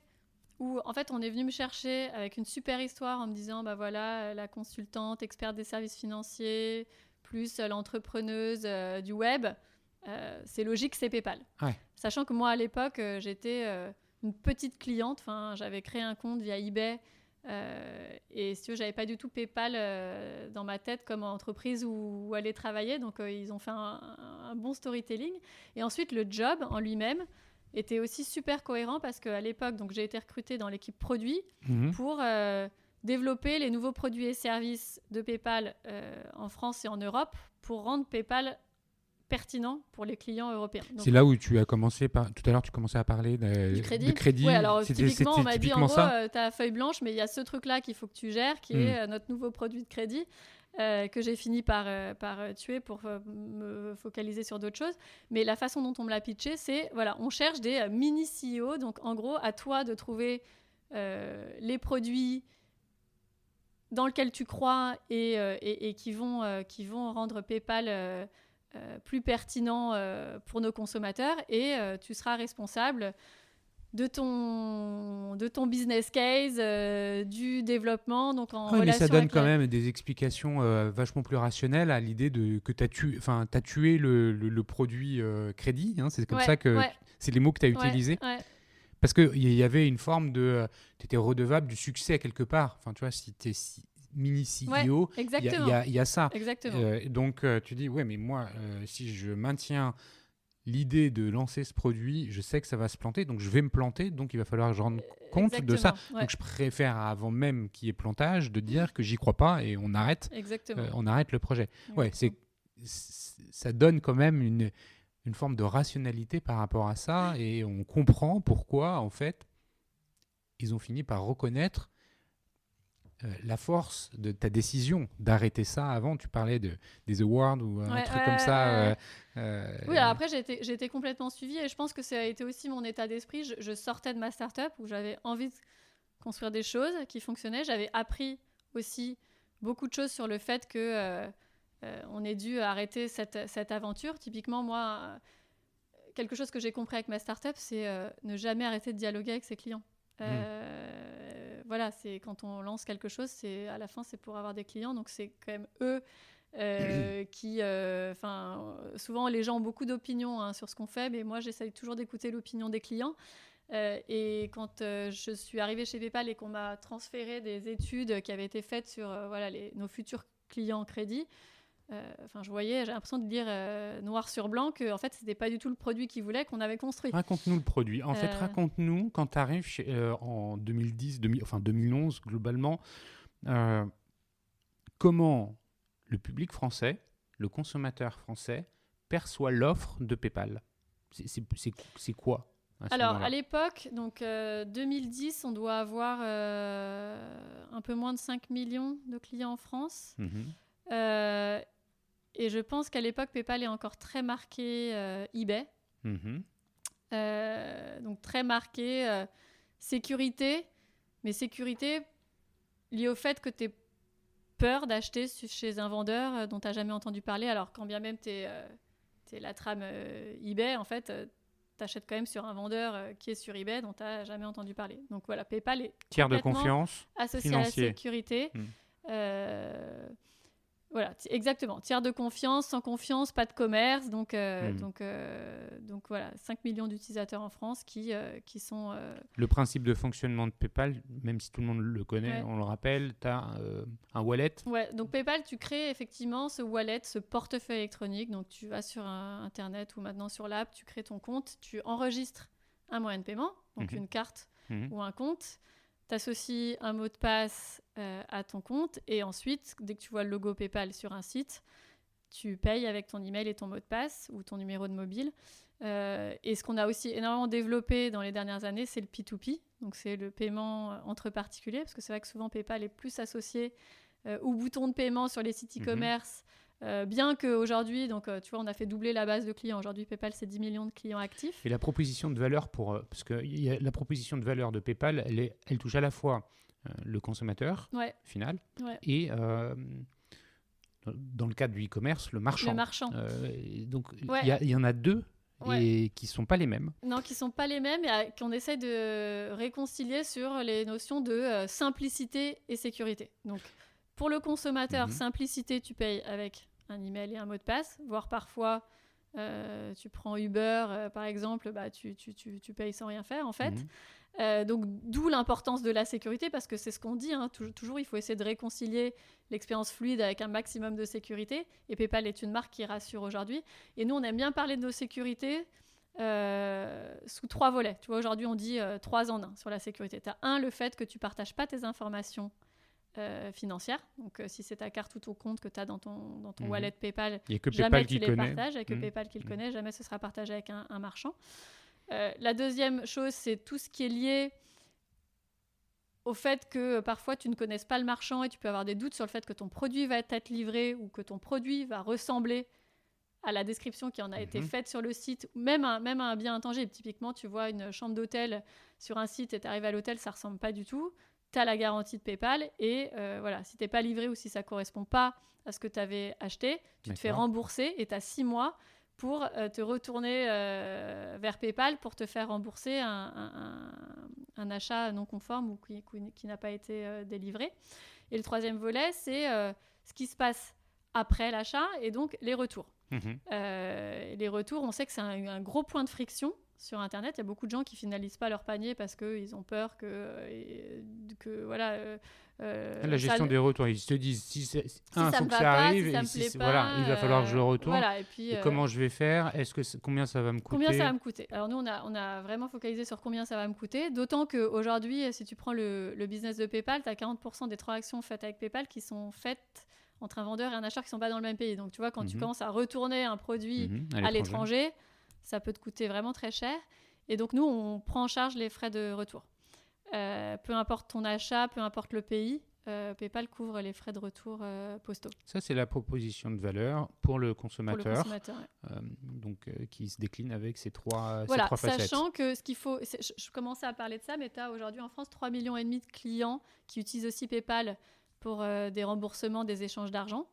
où, en fait, on est venu me chercher avec une super histoire en me disant, bah voilà, la consultante, experte des services financiers, plus l'entrepreneuse du web. C'est logique, c'est PayPal. Ouais. Sachant que moi, à l'époque, j'étais une petite cliente. Enfin, j'avais créé un compte via eBay. Et si tu veux, j'avais pas du tout PayPal dans ma tête comme entreprise où aller travailler. Donc, ils ont fait un bon storytelling. Et ensuite, le job en lui-même était aussi super cohérent parce qu'à l'époque, donc, j'ai été recrutée dans l'équipe produit pour développer les nouveaux produits et services de PayPal en France et en Europe pour rendre PayPal pertinent pour les clients européens. Donc, c'est là où tu as commencé tout à l'heure, tu commençais à parler du crédit. De crédit. Ouais, alors typiquement, on m'a dit en gros, tu as la feuille blanche, mais il y a ce truc-là qu'il faut que tu gères, qui est notre nouveau produit de crédit, que j'ai fini par tuer pour me focaliser sur d'autres choses. Mais la façon dont on me l'a pitché, c'est, voilà, on cherche des mini CEO, donc en gros, à toi de trouver les produits dans lesquels tu crois et qui vont rendre PayPal plus pertinent pour nos consommateurs, et tu seras responsable de ton business case, du développement, donc en relation. Mais ça donne avec quand même des explications vachement plus rationnelles à l'idée que tu as tué le produit crédit, hein, c'est comme ça que c'est les mots que tu as utilisés. Parce qu'il y avait une forme de... tu étais redevable du succès quelque part. Enfin, tu vois, si tu es mini CEO, il y a ça. Donc, tu dis, ouais, mais moi, si je maintiens l'idée de lancer ce produit, je sais que ça va se planter, donc je vais me planter, donc il va falloir que je rende compte de ça. Donc, je préfère, avant même qu'il y ait plantage, de dire que j'y crois pas et on arrête le projet. Ouais, ça donne quand même une forme de rationalité par rapport à ça, et on comprend pourquoi, en fait, ils ont fini par reconnaître la force de ta décision d'arrêter ça avant. Tu parlais des awards ou un truc comme ça. Oui, alors après, j'ai été complètement suivie, et je pense que ça a été aussi mon état d'esprit. Je sortais de ma start-up où j'avais envie de construire des choses qui fonctionnaient. J'avais appris aussi beaucoup de choses sur le fait que on ait dû arrêter cette aventure. Typiquement, moi, quelque chose que j'ai compris avec ma start-up, c'est ne jamais arrêter de dialoguer avec ses clients. Voilà, c'est quand on lance quelque chose, à la fin, c'est pour avoir des clients. Donc, c'est quand même eux qui... souvent, les gens ont beaucoup d'opinions sur ce qu'on fait, mais moi, j'essaye toujours d'écouter l'opinion des clients. Et quand je suis arrivée chez PayPal et qu'on m'a transféré des études qui avaient été faites sur nos futurs clients crédit, j'ai l'impression de lire noir sur blanc que en fait, c'était pas du tout le produit qu'ils voulaient, qu'on avait construit. Raconte-nous le produit. En fait, raconte-nous quand tu arrives en 2011 globalement, comment le public français, le consommateur français, perçoit l'offre de PayPal. C'est quoi alors, à l'époque, donc 2010, on doit avoir un peu moins de 5 millions de clients en France. Et je pense qu'à l'époque, PayPal est encore très marqué eBay. Donc, très marqué sécurité. Mais sécurité liée au fait que tu aies peur d'acheter chez un vendeur dont tu n'as jamais entendu parler. Alors, quand bien même tu es la trame eBay, en fait... achètes quand même sur un vendeur qui est sur eBay dont tu n'as jamais entendu parler. Donc voilà, PayPal est tiers de confiance, associé financier. à la sécurité. Voilà, exactement. Tiers de confiance, sans confiance, pas de commerce. Donc voilà, 5 millions d'utilisateurs en France qui sont... Le principe de fonctionnement de PayPal, même si tout le monde le connaît, on le rappelle, tu as un wallet. Ouais, donc PayPal, tu crées effectivement ce wallet, ce portefeuille électronique. Donc tu vas sur Internet ou maintenant sur l'app, tu crées ton compte, tu enregistres un moyen de paiement, donc une carte ou un compte. Tu associes un mot de passe à ton compte et ensuite, dès que tu vois le logo PayPal sur un site, tu payes avec ton email et ton mot de passe ou ton numéro de mobile. Et ce qu'on a aussi énormément développé dans les dernières années, c'est le P2P. Donc, c'est le paiement entre particuliers, parce que c'est vrai que souvent PayPal est plus associé au bouton de paiement sur les sites e-commerce. Bien qu'aujourd'hui, donc, tu vois, on a fait doubler la base de clients. Aujourd'hui, PayPal, c'est 10 millions de clients actifs. Et la proposition de valeur, parce que la proposition de valeur de PayPal, elle touche à la fois le consommateur final et, dans le cadre du e-commerce, le marchand. Le marchand. Donc, il y en a deux et qui ne sont pas les mêmes. Non, qui ne sont pas les mêmes et qu'on essaie de réconcilier sur les notions de simplicité et sécurité. Donc, pour le consommateur, simplicité, tu payes avec un email et un mot de passe, voire parfois, tu prends Uber, par exemple, tu payes sans rien faire, en fait. Donc, d'où l'importance de la sécurité, parce que c'est ce qu'on dit, toujours, il faut essayer de réconcilier l'expérience fluide avec un maximum de sécurité. Et PayPal est une marque qui rassure aujourd'hui. Et nous, on aime bien parler de nos sécurités sous 3 volets. Tu vois, aujourd'hui, on dit 3 en 1 sur la sécurité. Tu as le fait que tu ne partages pas tes informations financières. Donc, si c'est ta carte ou ton compte que tu as dans ton wallet PayPal, jamais tu les partages. Avec que PayPal qui le connaît, jamais ce sera partagé avec un marchand. La deuxième chose, c'est tout ce qui est lié au fait que parfois tu ne connaisses pas le marchand et tu peux avoir des doutes sur le fait que ton produit va être livré ou que ton produit va ressembler à la description qui en a été faite sur le site, même un bien intangible. Typiquement, tu vois une chambre d'hôtel sur un site et tu arrives à l'hôtel, ça ne ressemble pas du tout. Tu as la garantie de PayPal et voilà, si tu n'es pas livré ou si ça ne correspond pas à ce que tu avais acheté, tu te fais rembourser et tu as 6 mois pour te retourner vers PayPal pour te faire rembourser un achat non conforme ou qui n'a pas été délivré. Et le troisième volet, c'est ce qui se passe après l'achat et donc les retours. Les retours, on sait que c'est un gros point de friction sur Internet. Il y a beaucoup de gens qui ne finalisent pas leur panier parce qu'ils ont peur que voilà... la gestion des retours, ils te disent il faut que ça arrive, il va falloir que je le retourne. Voilà, et puis, comment je vais faire, combien ça va me coûter? Alors nous, on a vraiment focalisé sur combien ça va me coûter, d'autant qu'aujourd'hui, si tu prends le business de PayPal, tu as 40% des transactions faites avec PayPal qui sont faites entre un vendeur et un acheteur qui ne sont pas dans le même pays. Donc tu vois, quand tu commences à retourner un produit à l'étranger, ça peut te coûter vraiment très cher. Et donc nous, on prend en charge les frais de retour. Peu importe ton achat, peu importe le pays, PayPal couvre les frais de retour postaux. Ça, c'est la proposition de valeur pour le consommateur, qui se décline avec ces trois facettes. Sachant que ce qu'il faut... Je commençais à parler de ça, mais tu as aujourd'hui en France 3,5 millions de clients qui utilisent aussi PayPal pour des remboursements, des échanges d'argent.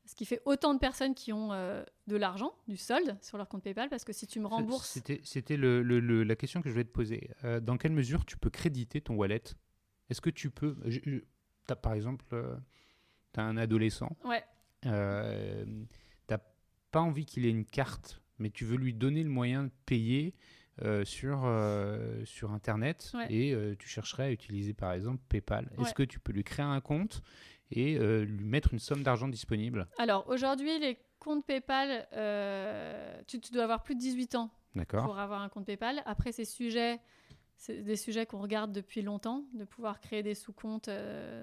Ce qui fait autant de personnes qui ont de l'argent, du solde sur leur compte PayPal, parce que si tu me rembourses... C'était la question que je voulais te poser. Dans quelle mesure tu peux créditer ton wallet? Est-ce que tu peux... par exemple, tu as un adolescent. Ouais. Tu n'as pas envie qu'il ait une carte, mais tu veux lui donner le moyen de payer sur Internet et tu chercherais à utiliser, par exemple, PayPal. Est-ce que tu peux lui créer un compte et lui mettre une somme d'argent disponible? Alors, aujourd'hui, les comptes PayPal, tu dois avoir plus de 18 ans pour avoir un compte PayPal. Après, c'est des sujets qu'on regarde depuis longtemps, de pouvoir créer des sous-comptes,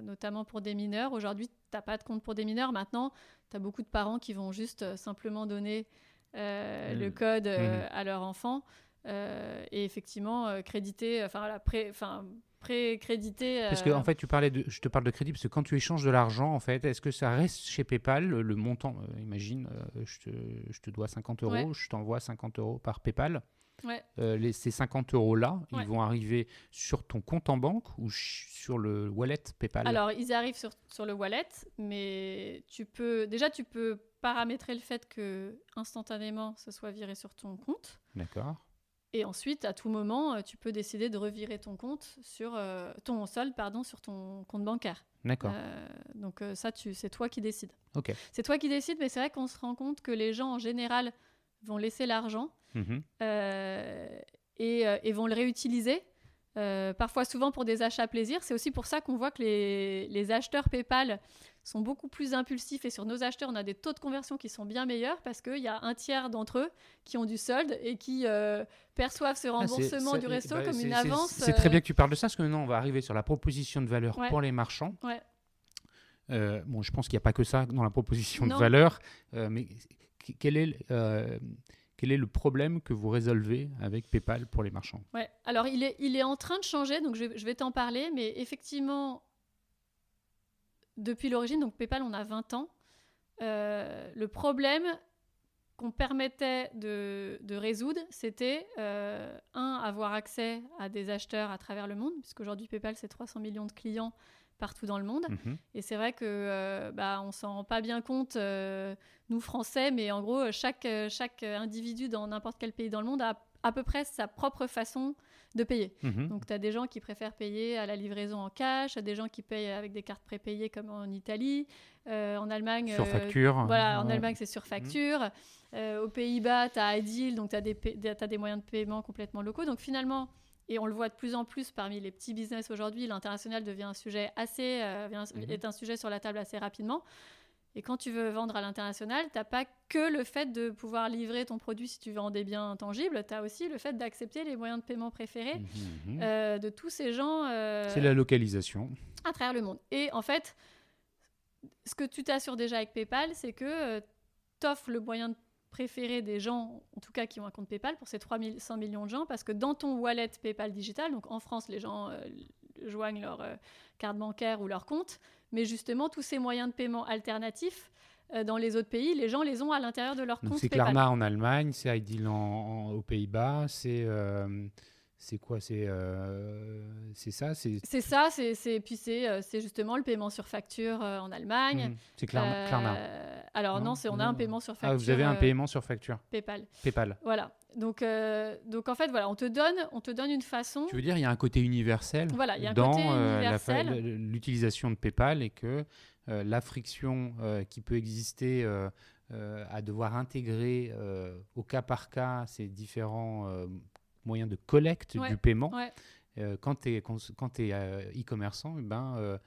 notamment pour des mineurs. Aujourd'hui, tu n'as pas de compte pour des mineurs. Maintenant, tu as beaucoup de parents qui vont juste simplement donner le code à leur enfant et effectivement créditer, pré-créditer. Parce que en fait, je te parle de crédit parce que quand tu échanges de l'argent, en fait, est-ce que ça reste chez PayPal le montant? Imagine, je te dois 50 €, je t'envoie 50 € par PayPal. Ces 50 € ils vont arriver sur ton compte en banque ou sur le wallet PayPal? Alors, ils arrivent sur le wallet, mais tu peux paramétrer le fait que instantanément, ce soit viré sur ton compte. D'accord. Et ensuite, à tout moment, tu peux décider de revirer ton compte sur ton solde, sur ton compte bancaire. D'accord. Donc ça, c'est toi qui décides. Ok. C'est toi qui décides, mais c'est vrai qu'on se rend compte que les gens, en général, vont laisser l'argent et vont le réutiliser. Parfois, souvent pour des achats plaisir. C'est aussi pour ça qu'on voit que les acheteurs PayPal sont beaucoup plus impulsifs, et sur nos acheteurs, on a des taux de conversion qui sont bien meilleurs parce qu'il y a un tiers d'entre eux qui ont du solde et qui perçoivent ce remboursement du resto comme une avance. C'est très bien que tu parles de ça, parce que maintenant, on va arriver sur la proposition de valeur pour les marchands. Ouais. Bon, je pense qu'il n'y a pas que ça dans la proposition de valeur, mais quel est le problème que vous résolvez avec PayPal pour les marchands ? Ouais. Alors, il est en train de changer, donc je vais t'en parler, mais effectivement, depuis l'origine, donc PayPal, on a 20 ans, le problème qu'on permettait de résoudre, c'était, avoir accès à des acheteurs à travers le monde, puisqu'aujourd'hui, PayPal, c'est 300 millions de clients partout dans le monde. Et c'est vrai que on s'en rend pas bien compte, nous Français, mais en gros, chaque individu dans n'importe quel pays dans le monde a à peu près sa propre façon de payer. Donc, tu as des gens qui préfèrent payer à la livraison en cash, des gens qui payent avec des cartes prépayées comme en Italie, en Allemagne... Sur facture. Voilà, en Allemagne, c'est sur facture. Aux Pays-Bas, tu as iDeal, donc tu as des moyens de paiement complètement locaux. Donc, finalement... Et on le voit de plus en plus parmi les petits business aujourd'hui, l'international devient un sujet est un sujet sur la table assez rapidement. Et quand tu veux vendre à l'international, tu n'as pas que le fait de pouvoir livrer ton produit si tu vends des biens tangibles, tu as aussi le fait d'accepter les moyens de paiement préférés de tous ces gens. C'est la localisation. À travers le monde. Et en fait, ce que tu t'assures déjà avec PayPal, c'est que tu offres le moyen de préféré des gens, en tout cas qui ont un compte PayPal, pour ces 300 millions de gens, parce que dans ton wallet PayPal digital, donc en France, les gens joignent leur carte bancaire ou leur compte, mais justement, tous ces moyens de paiement alternatifs, dans les autres pays, les gens les ont à l'intérieur de leur compte c'est PayPal. C'est Klarna en Allemagne, c'est iDeal aux Pays-Bas, c'est quoi ? C'est ça C'est ça, puis c'est justement le paiement sur facture en Allemagne. C'est Klarna. Alors non, on a un paiement sur facture. Ah, vous avez un paiement sur facture. PayPal. Voilà. Donc en fait, voilà, on te donne une façon. Tu veux dire, il y a un côté universel dans l'utilisation de PayPal, et que la friction qui peut exister à devoir intégrer au cas par cas ces différents moyens de collecte du paiement. Quand tu es e-commerçant,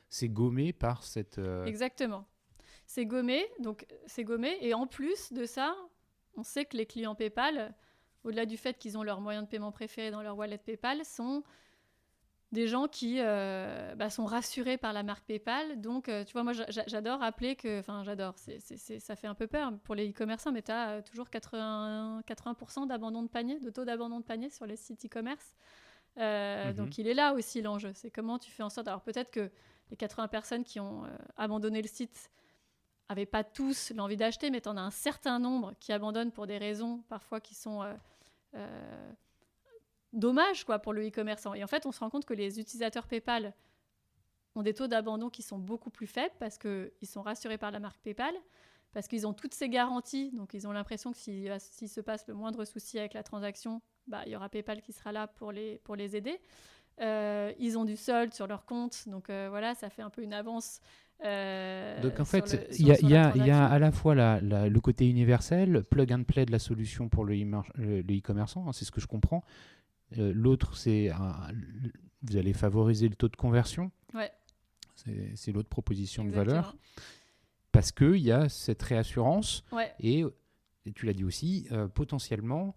c'est gommé par cette... Exactement. C'est gommé, et en plus de ça, on sait que les clients PayPal, au-delà du fait qu'ils ont leurs moyens de paiement préférés dans leur wallet PayPal, sont des gens qui sont rassurés par la marque PayPal. Donc, tu vois, moi, j'adore rappeler que... Enfin, j'adore, ça fait un peu peur pour les e-commerçants, mais tu as toujours 80% d'abandon de panier, de taux d'abandon de panier sur les sites e-commerce. Donc, il est là aussi l'enjeu. C'est comment tu fais en sorte... Alors, peut-être que les 80 personnes qui ont abandonné le site n'avaient pas tous l'envie d'acheter, mais tu en as un certain nombre qui abandonnent pour des raisons parfois qui sont dommages pour le e-commerçant. Et en fait, on se rend compte que les utilisateurs PayPal ont des taux d'abandon qui sont beaucoup plus faibles parce qu'ils sont rassurés par la marque PayPal, parce qu'ils ont toutes ces garanties. Donc, ils ont l'impression que s'il se passe le moindre souci avec la transaction, il y aura PayPal qui sera là pour les aider. Ils ont du solde sur leur compte, donc voilà, ça fait un peu une avance. Donc en fait, il y a à la fois le côté universel, plug and play de la solution pour le e-commerçant, c'est ce que je comprends. L'autre, c'est vous allez favoriser le taux de conversion. Ouais. C'est l'autre proposition de valeur. Parce qu'il y a cette réassurance. Ouais. Et tu l'as dit aussi, potentiellement,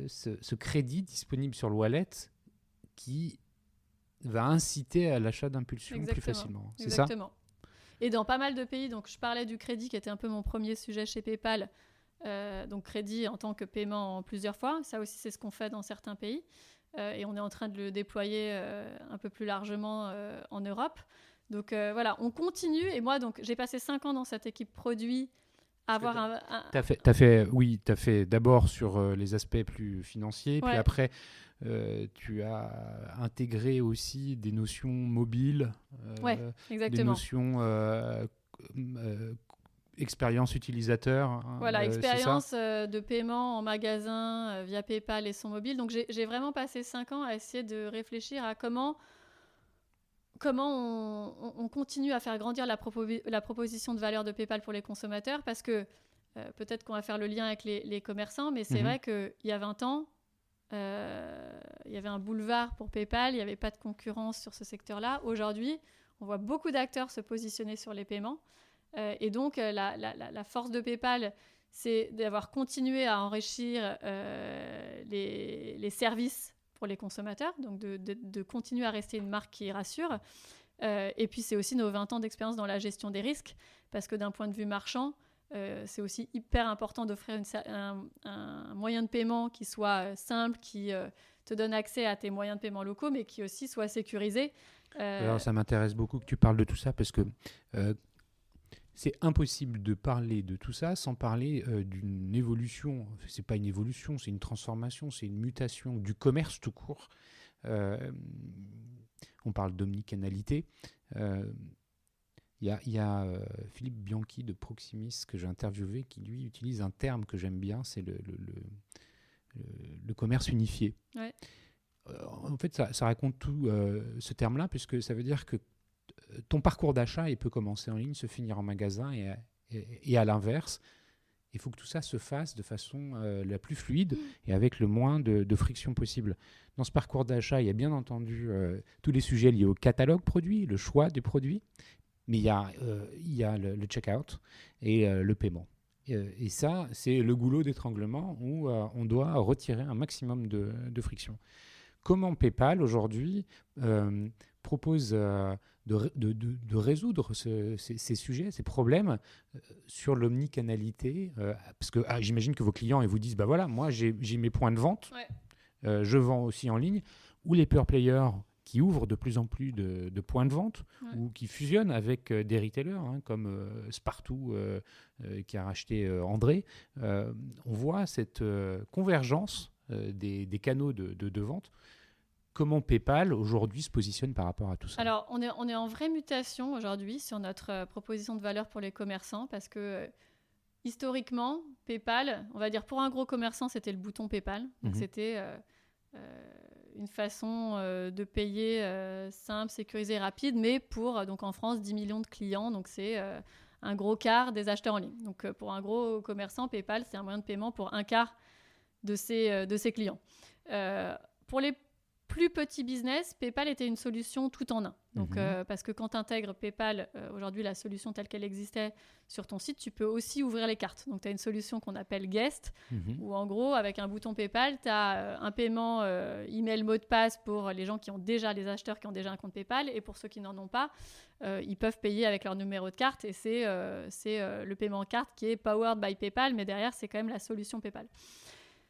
ce crédit disponible sur le wallet qui va inciter à l'achat d'impulsion plus facilement. C'est ça ? Exactement. Et dans pas mal de pays, donc je parlais du crédit qui était un peu mon premier sujet chez PayPal, donc crédit en tant que paiement en plusieurs fois, ça aussi c'est ce qu'on fait dans certains pays, et on est en train de le déployer un peu plus largement en Europe. Donc voilà, on continue, et moi donc j'ai passé 5 ans dans cette équipe produit. T'as fait d'abord sur les aspects plus financiers, puis après tu as intégré aussi des notions mobiles, exactement. des notions expérience utilisateur. Voilà, expérience de paiement en magasin via PayPal et son mobile. Donc j'ai vraiment passé 5 ans à essayer de réfléchir à comment on continue à faire grandir la proposition de valeur de PayPal pour les consommateurs, parce que peut-être qu'on va faire le lien avec les commerçants, mais c'est vrai qu'il y a 20 ans, il y avait un boulevard pour PayPal, il n'y avait pas de concurrence sur ce secteur-là. Aujourd'hui, on voit beaucoup d'acteurs se positionner sur les paiements. Et donc, la force de PayPal, c'est d'avoir continué à enrichir les services pour les consommateurs, donc de continuer à rester une marque qui rassure. Et puis, c'est aussi nos 20 ans d'expérience dans la gestion des risques, parce que d'un point de vue marchand, c'est aussi hyper important d'offrir un moyen de paiement qui soit simple, qui te donne accès à tes moyens de paiement locaux, mais qui aussi soit sécurisé. Alors, ça m'intéresse beaucoup que tu parles de tout ça, parce que c'est impossible de parler de tout ça sans parler d'une évolution. C'est pas une évolution, c'est une transformation, c'est une mutation du commerce tout court. On parle d'omnicanalité. Il y a Philippe Bianchi de Proximis que j'ai interviewé qui, lui, utilise un terme que j'aime bien, c'est le commerce unifié. Ouais. En fait, ça raconte tout ce terme-là, puisque ça veut dire que ton parcours d'achat, il peut commencer en ligne, se finir en magasin, et à l'inverse. Il faut que tout ça se fasse de façon la plus fluide et avec le moins de friction possible. Dans ce parcours d'achat, il y a bien entendu tous les sujets liés au catalogue produit, le choix des produits, mais il y a le checkout et le paiement. Et ça, c'est le goulot d'étranglement où on doit retirer un maximum de friction. Comment PayPal, aujourd'hui, propose de résoudre ces sujets, ces problèmes sur l'omnicanalité, parce que j'imagine que vos clients ils vous disent, bah voilà, moi j'ai mes points de vente, je vends aussi en ligne, ou les pure players qui ouvrent de plus en plus de points de vente, ou qui fusionnent avec des retailers, comme Spartoo qui a racheté André. On voit cette convergence des canaux de vente. Comment PayPal, aujourd'hui, se positionne par rapport à tout ça? Alors, on est en vraie mutation aujourd'hui sur notre proposition de valeur pour les commerçants, parce que historiquement, PayPal, on va dire pour un gros commerçant, c'était le bouton PayPal. Donc, c'était une façon de payer simple, sécurisée, rapide, mais pour, donc en France, 10 millions de clients. Donc, c'est un gros quart des acheteurs en ligne. Donc, pour un gros commerçant, PayPal, c'est un moyen de paiement pour un quart de ses clients. Pour les plus petit business, PayPal était une solution tout en un. Donc, parce que quand tu intègres PayPal, aujourd'hui, la solution telle qu'elle existait sur ton site, tu peux aussi ouvrir les cartes. Donc, tu as une solution qu'on appelle Guest, où en gros, avec un bouton PayPal, tu as un paiement email mot de passe pour les gens les acheteurs qui ont déjà un compte PayPal, et pour ceux qui n'en ont pas, ils peuvent payer avec leur numéro de carte, et c'est le paiement en carte qui est powered by PayPal, mais derrière, c'est quand même la solution PayPal.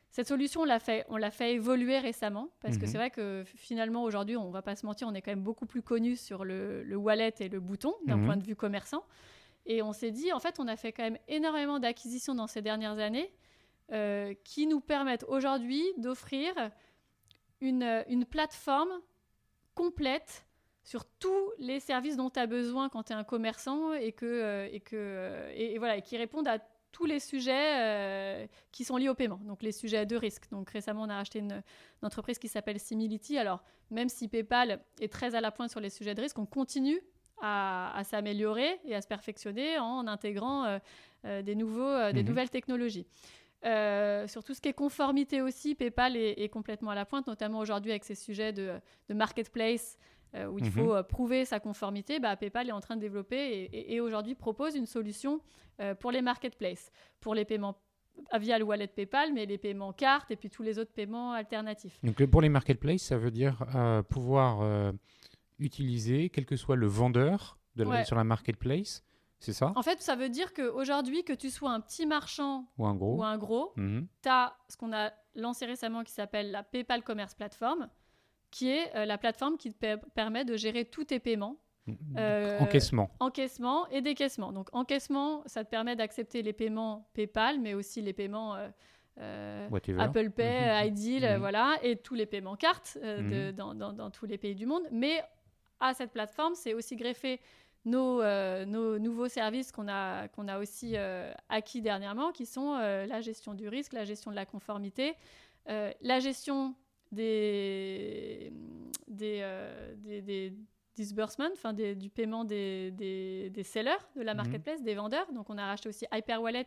Cette solution, on l'a fait évoluer récemment, parce que c'est vrai que finalement, aujourd'hui, on ne va pas se mentir, on est quand même beaucoup plus connu sur le wallet et le bouton, d'un point de vue commerçant. Et on s'est dit, en fait, on a fait quand même énormément d'acquisitions dans ces dernières années qui nous permettent aujourd'hui d'offrir une plateforme complète sur tous les services dont tu as besoin quand tu es un commerçant et qui répondent à tous les sujets qui sont liés au paiement, donc les sujets de risque. Donc récemment, on a racheté une entreprise qui s'appelle Simility. Alors, même si PayPal est très à la pointe sur les sujets de risque, on continue à s'améliorer et à se perfectionner en intégrant des nouvelles technologies. Sur tout ce qui est conformité aussi, PayPal est complètement à la pointe, notamment aujourd'hui avec ces sujets de marketplace, où il faut prouver sa conformité. PayPal est en train de développer et aujourd'hui propose une solution pour les marketplaces, pour les paiements via le wallet PayPal, mais les paiements cartes et puis tous les autres paiements alternatifs. Donc pour les marketplaces, ça veut dire pouvoir utiliser, quel que soit le vendeur sur la marketplace, c'est ça? En fait, ça veut dire qu'aujourd'hui, que tu sois un petit marchand ou un gros, tu as ce qu'on a lancé récemment qui s'appelle la PayPal Commerce Platform, qui est la plateforme qui te permet de gérer tous tes paiements. Encaissement et décaissement. Donc, encaissement, ça te permet d'accepter les paiements PayPal, mais aussi les paiements Apple Pay, iDeal, voilà, et tous les paiements cartes dans tous les pays du monde. Mais à cette plateforme, c'est aussi greffé nos nouveaux services qu'on a aussi acquis dernièrement, qui sont la gestion du risque, la gestion de la conformité, la gestion des disbursements, du paiement des sellers de la marketplace, des vendeurs. Donc, on a racheté aussi Hyperwallet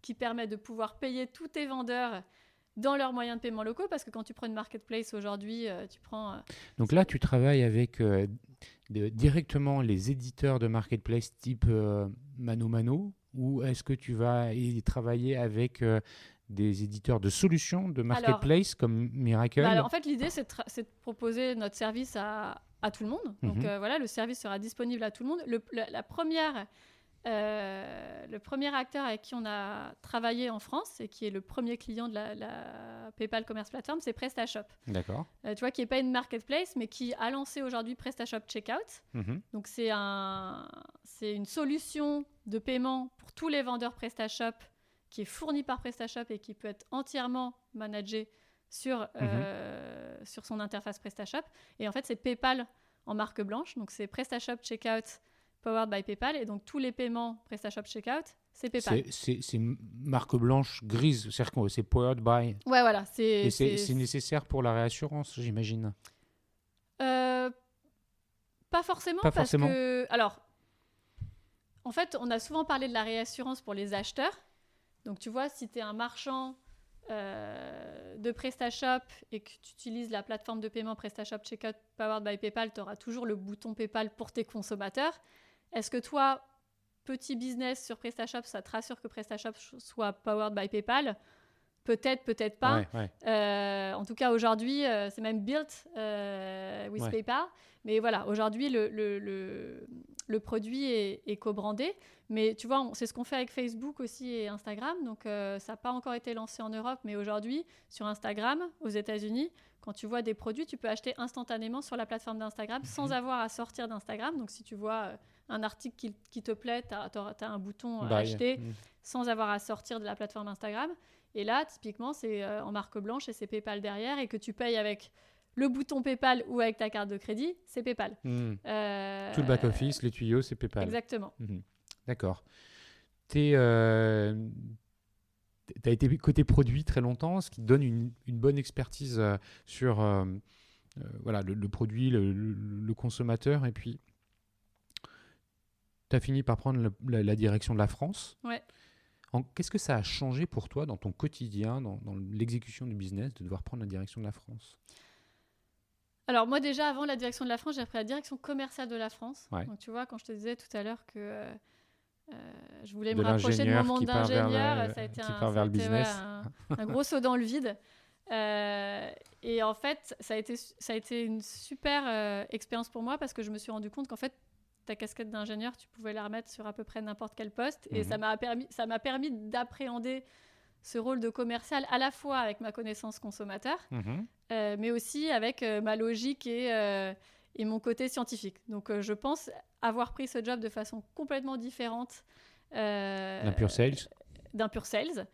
qui permet de pouvoir payer tous tes vendeurs dans leurs moyens de paiement locaux, parce que quand tu prends une marketplace aujourd'hui, tu prends... Donc là, tu travailles avec directement les éditeurs de marketplace type Mano, ou est-ce que tu vas y travailler avec des éditeurs de solutions de marketplace comme Miracle? Alors, en fait, l'idée, c'est de proposer notre service à tout le monde. Donc voilà, le service sera disponible à tout le monde. Le premier acteur avec qui on a travaillé en France et qui est le premier client de la PayPal Commerce Platform, c'est PrestaShop. D'accord. Tu vois, qui n'est pas une marketplace, mais qui a lancé aujourd'hui PrestaShop Checkout. Donc, c'est une solution de paiement pour tous les vendeurs PrestaShop qui est fournie par PrestaShop et qui peut être entièrement managé sur son interface PrestaShop. Et en fait, c'est PayPal en marque blanche. Donc, c'est PrestaShop Checkout powered by PayPal. Et donc, tous les paiements PrestaShop Checkout, c'est PayPal. C'est marque blanche grise, c'est-à-dire que c'est powered by. Ouais, voilà. C'est nécessaire pour la réassurance, j'imagine. Pas forcément. Que... Alors, en fait, on a souvent parlé de la réassurance pour les acheteurs. Donc, tu vois, si tu es un marchand de PrestaShop et que tu utilises la plateforme de paiement PrestaShop Checkout powered by PayPal, tu auras toujours le bouton PayPal pour tes consommateurs. Est-ce que toi, petit business sur PrestaShop, ça te rassure que PrestaShop soit powered by PayPal ? Peut-être, peut-être pas. Ouais. En tout cas, aujourd'hui, c'est même built with PayPal. Mais voilà, aujourd'hui, le produit est co-brandé. Mais tu vois, c'est ce qu'on fait avec Facebook aussi et Instagram. Donc, ça n'a pas encore été lancé en Europe. Mais aujourd'hui, sur Instagram, aux États-Unis, quand tu vois des produits, tu peux acheter instantanément sur la plateforme d'Instagram sans avoir à sortir d'Instagram. Donc, si tu vois un article qui te plaît, tu as un bouton acheter sans avoir à sortir de la plateforme Instagram. Et là, typiquement, c'est en marque blanche et c'est PayPal derrière, et que tu payes avec le bouton PayPal ou avec ta carte de crédit, c'est PayPal. Tout le back-office, les tuyaux, c'est PayPal. Exactement. D'accord. Tu as été côté produit très longtemps, ce qui te donne une bonne expertise sur voilà, le produit, le consommateur. Et puis, tu as fini par prendre la direction de la France. Ouais. Qu'est-ce que ça a changé pour toi dans ton quotidien, dans l'exécution du business, de devoir prendre la direction de la France ? Alors moi déjà, avant la direction de la France, j'ai pris la direction commerciale de la France. Ouais. Donc tu vois, quand je te disais tout à l'heure que je voulais me rapprocher de mon monde d'ingénieur, ça a été un gros saut dans le vide. Et en fait, ça a été une super expérience pour moi, parce que je me suis rendu compte qu'en fait, ta casquette d'ingénieur, tu pouvais la remettre sur à peu près n'importe quel poste. Et ça m'a permis d'appréhender ce rôle de commercial à la fois avec ma connaissance consommateur, mais aussi avec ma logique et mon côté scientifique. Donc, je pense avoir pris ce job de façon complètement différente d'un pure sales.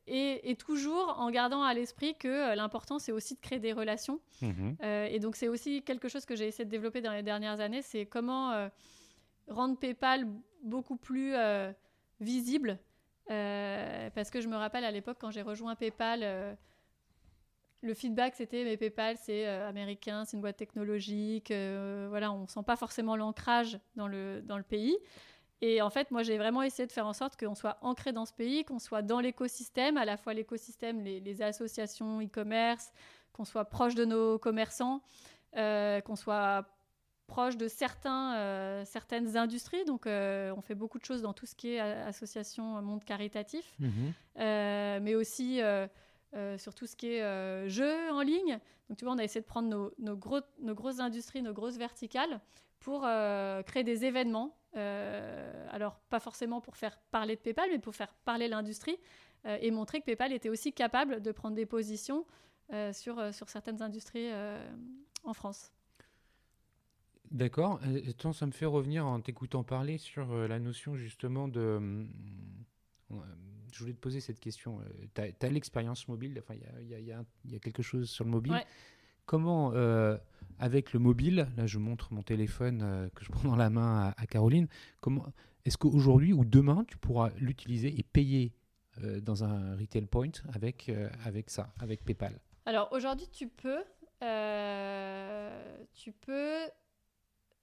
Et toujours en gardant à l'esprit que l'important, c'est aussi de créer des relations. Et donc, c'est aussi quelque chose que j'ai essayé de développer dans les dernières années, c'est comment rendre PayPal beaucoup plus visible. Parce que je me rappelle à l'époque, quand j'ai rejoint PayPal, le feedback, c'était « mais PayPal, c'est américain, c'est une boîte technologique. Voilà, on ne sent pas forcément l'ancrage dans le pays ». Et en fait, moi, j'ai vraiment essayé de faire en sorte qu'on soit ancré dans ce pays, qu'on soit dans l'écosystème, à la fois l'écosystème, les associations e-commerce, qu'on soit proche de nos commerçants, qu'on soit proche de certaines industries. Donc, on fait beaucoup de choses dans tout ce qui est association monde caritatif, mais aussi sur tout ce qui est jeux en ligne. Donc, tu vois, on a essayé de prendre nos grosses industries, nos grosses verticales pour créer des événements. Alors, pas forcément pour faire parler de PayPal, mais pour faire parler l'industrie et montrer que PayPal était aussi capable de prendre des positions sur certaines industries en France. D'accord. Attends, ça me fait revenir en t'écoutant parler sur la notion justement de... je voulais te poser cette question. Tu as l'expérience mobile, enfin, il y a quelque chose sur le mobile. Ouais. Comment avec le mobile, là je montre mon téléphone que je prends dans la main à Caroline, est-ce qu'aujourd'hui ou demain tu pourras l'utiliser et payer dans un retail point avec ça, avec PayPal? Alors aujourd'hui tu peux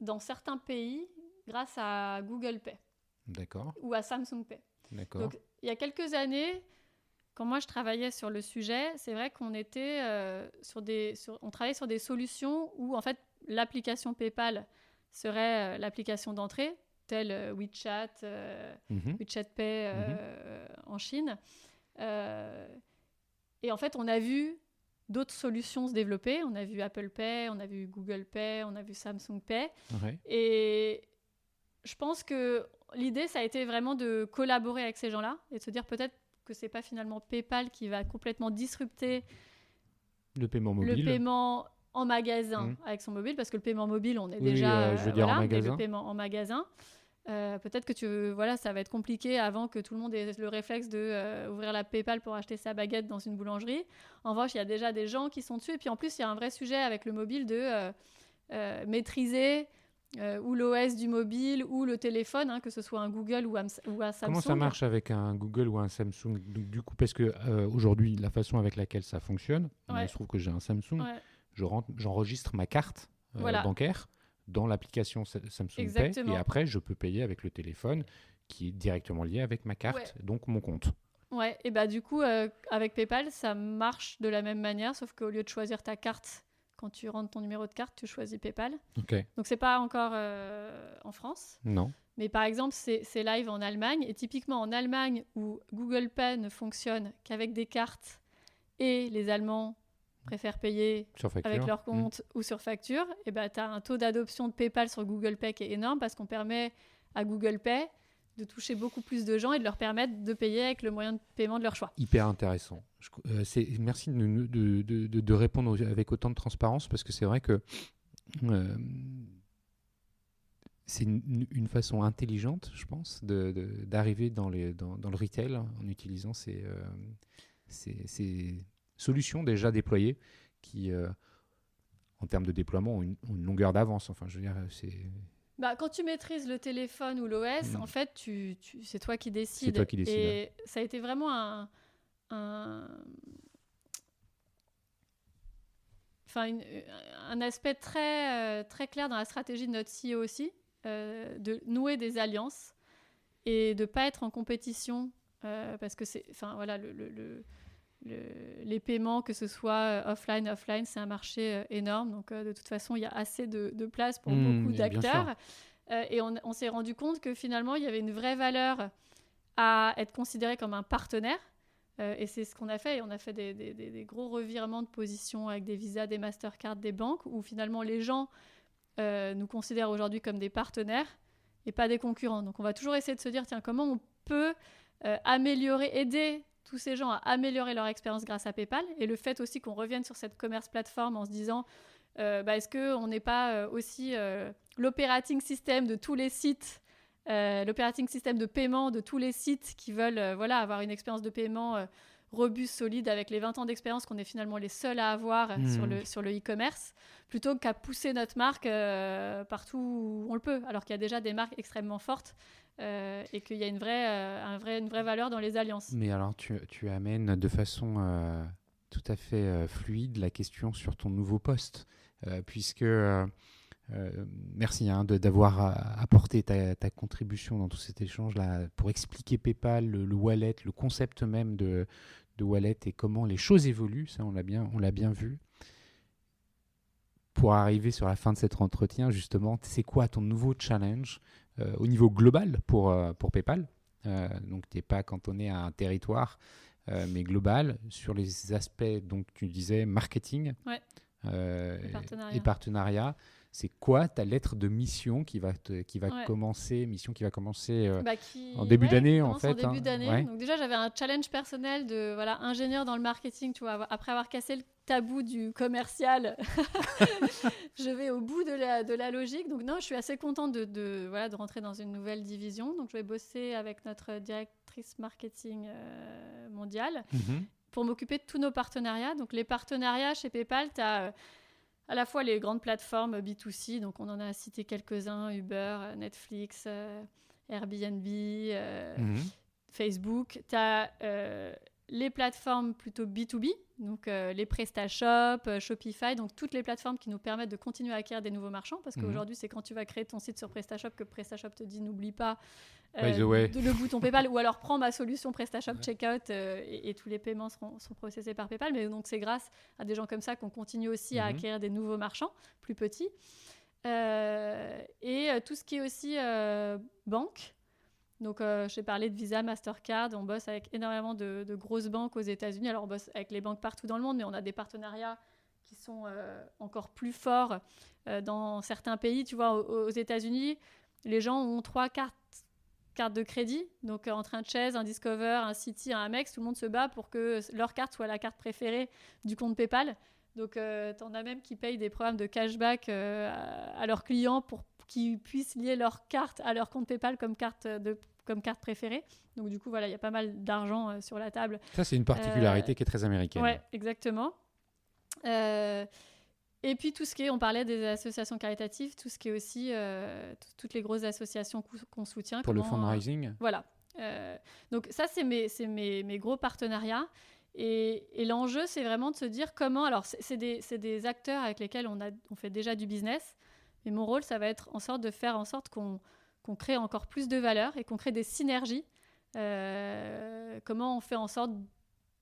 dans certains pays grâce à Google Pay. D'accord. Ou à Samsung Pay. D'accord. Donc il y a quelques années, quand moi je travaillais sur le sujet, c'est vrai qu'on était on travaillait sur des solutions où en fait l'application PayPal serait l'application d'entrée, telle WeChat, WeChat Pay en Chine. Et en fait, on a vu d'autres solutions se développer. On a vu Apple Pay, on a vu Google Pay, on a vu Samsung Pay. Ouais. Et je pense que l'idée, ça a été vraiment de collaborer avec ces gens-là et de se dire peut-être que c'est pas finalement PayPal qui va complètement disrupter le paiement mobile. Le paiement en magasin avec son mobile, parce que le paiement mobile, on est déjà... je veux dire en magasin. Le paiement en magasin. Peut-être que ça va être compliqué avant que tout le monde ait le réflexe d'ouvrir la PayPal pour acheter sa baguette dans une boulangerie. En revanche, il y a déjà des gens qui sont dessus. Et puis en plus, il y a un vrai sujet avec le mobile de maîtriser ou l'OS du mobile ou le téléphone, que ce soit un Google ou un Samsung. Comment ça marche avec un Google ou un Samsung? Donc, du coup, parce que aujourd'hui, la façon avec laquelle ça fonctionne, il se trouve que j'ai un Samsung, j'enregistre ma carte bancaire dans l'application Samsung Pay, et après, je peux payer avec le téléphone qui est directement lié avec ma carte, donc mon compte. Ouais, et bah du coup, avec PayPal, ça marche de la même manière, sauf qu'au lieu de choisir ta carte, quand tu rentres ton numéro de carte, tu choisis PayPal. Okay. Donc, c'est pas encore en France. Non. Mais par exemple, c'est live en Allemagne. Et typiquement, en Allemagne, où Google Pay ne fonctionne qu'avec des cartes et les Allemands préfèrent payer avec leur compte ou sur facture, et ben, tu as un taux d'adoption de PayPal sur Google Pay qui est énorme parce qu'on permet à Google Pay de toucher beaucoup plus de gens et de leur permettre de payer avec le moyen de paiement de leur choix. Hyper intéressant. Merci de répondre avec autant de transparence, parce que c'est vrai que c'est une façon intelligente, je pense, d'arriver dans le retail en utilisant ces solutions déjà déployées qui, en termes de déploiement, ont une longueur d'avance. Enfin, je veux dire, c'est... quand tu maîtrises le téléphone ou l'OS, en fait, c'est toi qui décides. C'est toi qui décides. Et ça a été vraiment un aspect très, très clair dans la stratégie de notre CEO aussi, de nouer des alliances et de ne pas être en compétition, parce que les paiements, que ce soit offline, c'est un marché énorme. Donc, de toute façon, il y a assez de place pour beaucoup d'acteurs. Et on s'est rendu compte que finalement, il y avait une vraie valeur à être considéré comme un partenaire. Et c'est ce qu'on a fait. Et on a fait des gros revirements de position avec des Visa, des Mastercard, des banques, où finalement, les gens nous considèrent aujourd'hui comme des partenaires et pas des concurrents. Donc, on va toujours essayer de se dire, tiens, comment on peut aider tous ces gens à améliorer leur expérience grâce à PayPal, et le fait aussi qu'on revienne sur cette commerce plateforme en se disant est-ce qu'on n'est pas aussi l'operating system de tous les sites, l'operating system de paiement de tous les sites qui veulent avoir une expérience de paiement robuste, solide, avec les 20 ans d'expérience qu'on est finalement les seuls à avoir sur le e-commerce, plutôt qu'à pousser notre marque partout où on le peut, alors qu'il y a déjà des marques extrêmement fortes. Et qu'il y a une vraie valeur dans les alliances. Mais alors, tu amènes de façon tout à fait fluide la question sur ton nouveau poste, puisque merci d'avoir apporté ta contribution dans tout cet échange-là pour expliquer PayPal, le wallet, le concept même de wallet et comment les choses évoluent. Ça, on l'a bien vu. Pour arriver sur la fin de cet entretien, justement, c'est quoi ton nouveau challenge au niveau global pour PayPal? Donc, tu n'es pas cantonné à un territoire, mais global, sur les aspects, donc tu disais, marketing, les partenariats. C'est quoi ta lettre de mission qui va commencer en début d'année, en fait, en début d'année. Donc déjà, j'avais un challenge personnel de ingénieur dans le marketing, tu vois, après avoir cassé le tabou du commercial, je vais au bout de la logique. Donc non, je suis assez contente de rentrer dans une nouvelle division. Donc je vais bosser avec notre directrice marketing mondiale pour m'occuper de tous nos partenariats. Donc les partenariats chez PayPal, tu as à la fois les grandes plateformes B2C, donc on en a cité quelques-uns, Uber, Netflix, Airbnb, Facebook. Tu as les plateformes plutôt B2B, donc les PrestaShop, Shopify, donc toutes les plateformes qui nous permettent de continuer à acquérir des nouveaux marchands, parce qu'aujourd'hui, c'est quand tu vas créer ton site sur PrestaShop que PrestaShop te dit n'oublie pas le bouton PayPal, ou alors prends ma solution PrestaShop Checkout et tous les paiements seront processés par PayPal. Mais donc c'est grâce à des gens comme ça qu'on continue aussi à acquérir des nouveaux marchands plus petits. Et tout ce qui est aussi banque. Donc, j'ai parlé de Visa, Mastercard. On bosse avec énormément de grosses banques aux États-Unis. Alors, on bosse avec les banques partout dans le monde, mais on a des partenariats qui sont encore plus forts dans certains pays. Tu vois, aux États-Unis, les gens ont 3 cartes de crédit. Donc, entre un Chase, un Discover, un Citi, un Amex, tout le monde se bat pour que leur carte soit la carte préférée du compte PayPal. Donc, t'en as même qui payent des programmes de cashback à leurs clients pour qu'ils puissent lier leur carte à leur compte PayPal comme carte préférée. Donc, du coup, voilà, il y a pas mal d'argent sur la table. Ça, c'est une particularité qui est très américaine. Oui, exactement. Et puis, tout ce qui est, on parlait des associations caritatives, tout ce qui est aussi toutes les grosses associations qu'on soutient. Pour le fundraising. Voilà. Donc, ça, c'est mes gros partenariats. Et l'enjeu, c'est vraiment de se dire comment... Alors, c'est des acteurs avec lesquels on fait déjà du business. Mais mon rôle, ça va être de faire en sorte qu'on crée encore plus de valeur et qu'on crée des synergies. Comment on fait en sorte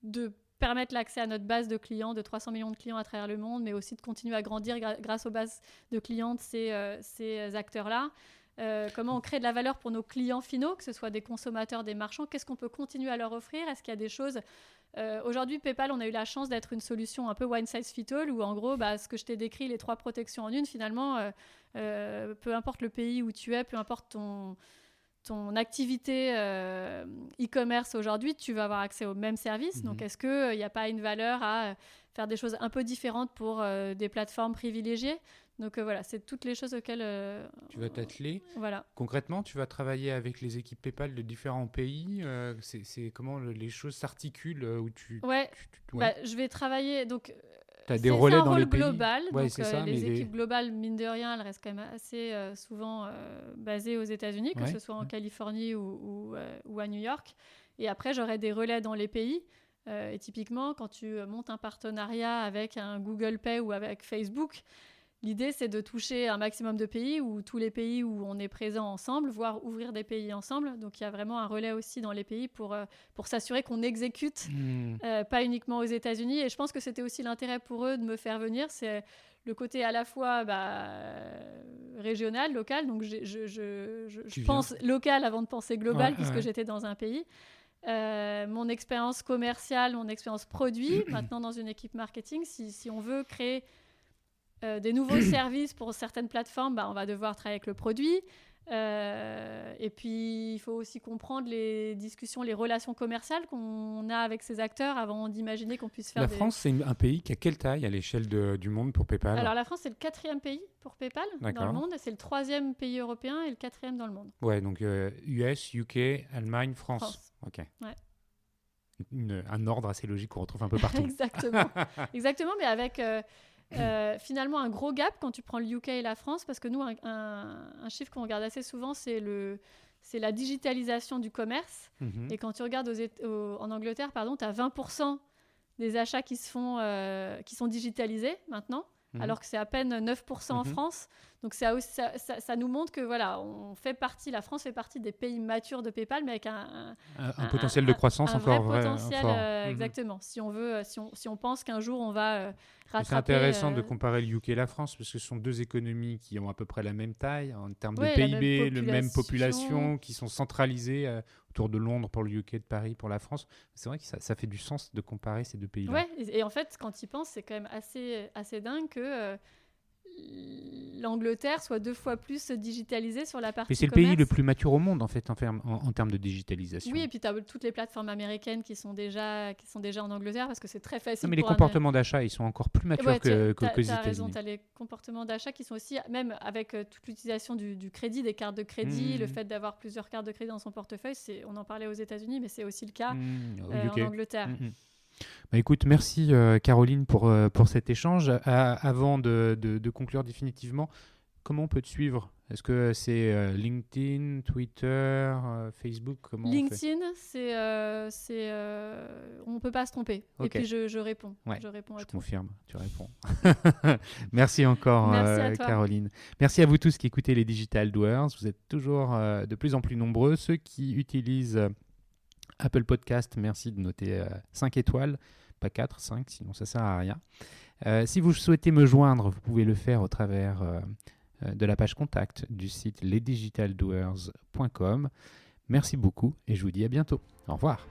de permettre l'accès à notre base de clients, de 300 millions de clients à travers le monde, mais aussi de continuer à grandir grâce aux bases de clients de ces acteurs-là. Comment on crée de la valeur pour nos clients finaux, que ce soit des consommateurs, des marchands. Qu'est-ce qu'on peut continuer à leur offrir? Est-ce qu'il y a des choses... Aujourd'hui, PayPal, on a eu la chance d'être une solution un peu one size fit all, où en gros, ce que je t'ai décrit, les 3 protections en une, finalement, peu importe le pays où tu es, peu importe ton activité e-commerce aujourd'hui, tu vas avoir accès aux mêmes services. Donc, est-ce qu'il n'y a pas une valeur à faire des choses un peu différentes pour des plateformes privilégiées? Donc voilà, c'est toutes les choses auxquelles... tu vas t'atteler. Voilà. Concrètement, tu vas travailler avec les équipes PayPal de différents pays. C'est comment les choses s'articulent où tu... Ouais, je vais travailler... Donc, tu as des relais dans les pays. C'est un rôle global. Ouais, donc, c'est ça, les équipes globales, mine de rien, elles restent quand même assez souvent basées aux États-Unis, que ce soit en Californie ou à New York. Et après, j'aurai des relais dans les pays. Et typiquement, quand tu montes un partenariat avec un Google Pay ou avec Facebook... L'idée, c'est de toucher un maximum de pays, ou tous les pays où on est présent ensemble, voire ouvrir des pays ensemble. Donc, il y a vraiment un relais aussi dans les pays pour s'assurer qu'on exécute, pas uniquement aux États-Unis. Et je pense que c'était aussi l'intérêt pour eux de me faire venir. C'est le côté à la fois régional, local. Donc, je pense local avant de penser global, puisque j'étais dans un pays. Mon expérience commerciale, mon expérience produit, maintenant dans une équipe marketing, si on veut créer... des nouveaux services pour certaines plateformes, on va devoir travailler avec le produit. Et puis, il faut aussi comprendre les discussions, les relations commerciales qu'on a avec ces acteurs avant d'imaginer qu'on puisse faire France, c'est un pays qui a quelle taille à l'échelle du monde pour PayPal? Alors, la France, c'est le 4e pays pour PayPal dans le monde. C'est le 3e pays européen et le 4e dans le monde. Ouais, donc US, UK, Allemagne, France. Ok. Ouais. Un ordre assez logique qu'on retrouve un peu partout. Exactement, mais avec... finalement un gros gap quand tu prends le UK et la France, parce que nous, un chiffre qu'on regarde assez souvent, c'est la digitalisation du commerce. Et quand tu regardes en Angleterre, tu as 20% des achats qui sont digitalisés maintenant, alors que c'est à peine 9% en France. Donc ça nous montre que la France fait partie des pays matures de PayPal, mais avec un potentiel de croissance encore vrai potentiel. Exactement. Si on pense qu'un jour on va rattraper... C'est intéressant de comparer le UK et la France, parce que ce sont 2 économies qui ont à peu près la même taille en termes de PIB, la même population, qui sont centralisées autour de Londres pour le UK, de Paris pour la France. C'est vrai que ça fait du sens de comparer ces 2 pays-là. Ouais, et en fait, quand tu y penses, c'est quand même assez dingue que l'Angleterre soit 2 fois plus digitalisée sur la partie commerce. Mais c'est le pays le plus mature au monde, en fait, en termes de digitalisation. Oui, et puis tu as toutes les plateformes américaines qui sont déjà en Angleterre, parce que c'est très facile. Non, mais les comportements d'achat, ils sont encore plus matures qu'aux États-Unis. Tu as raison, tu as les comportements d'achat qui sont aussi, même avec toute l'utilisation du crédit, des cartes de crédit, le fait d'avoir plusieurs cartes de crédit dans son portefeuille, on en parlait aux États-Unis, mais c'est aussi le cas en Angleterre. Écoute, merci Caroline pour cet échange. Avant de conclure définitivement, comment on peut te suivre? Est-ce que c'est LinkedIn, Twitter, Facebook? LinkedIn, on ne peut pas se tromper. Okay. Et puis je réponds. Ouais, je réponds à tout. Confirme, tu réponds. Merci encore Caroline. Merci à vous tous qui écoutez les Digital Doers. Vous êtes toujours de plus en plus nombreux. Ceux qui utilisent Apple Podcast, merci de noter 5 étoiles. Pas 4, 5, sinon ça ne sert à rien. Si vous souhaitez me joindre, vous pouvez le faire au travers de la page contact du site lesdigitaldoers.com. Merci beaucoup et je vous dis à bientôt. Au revoir.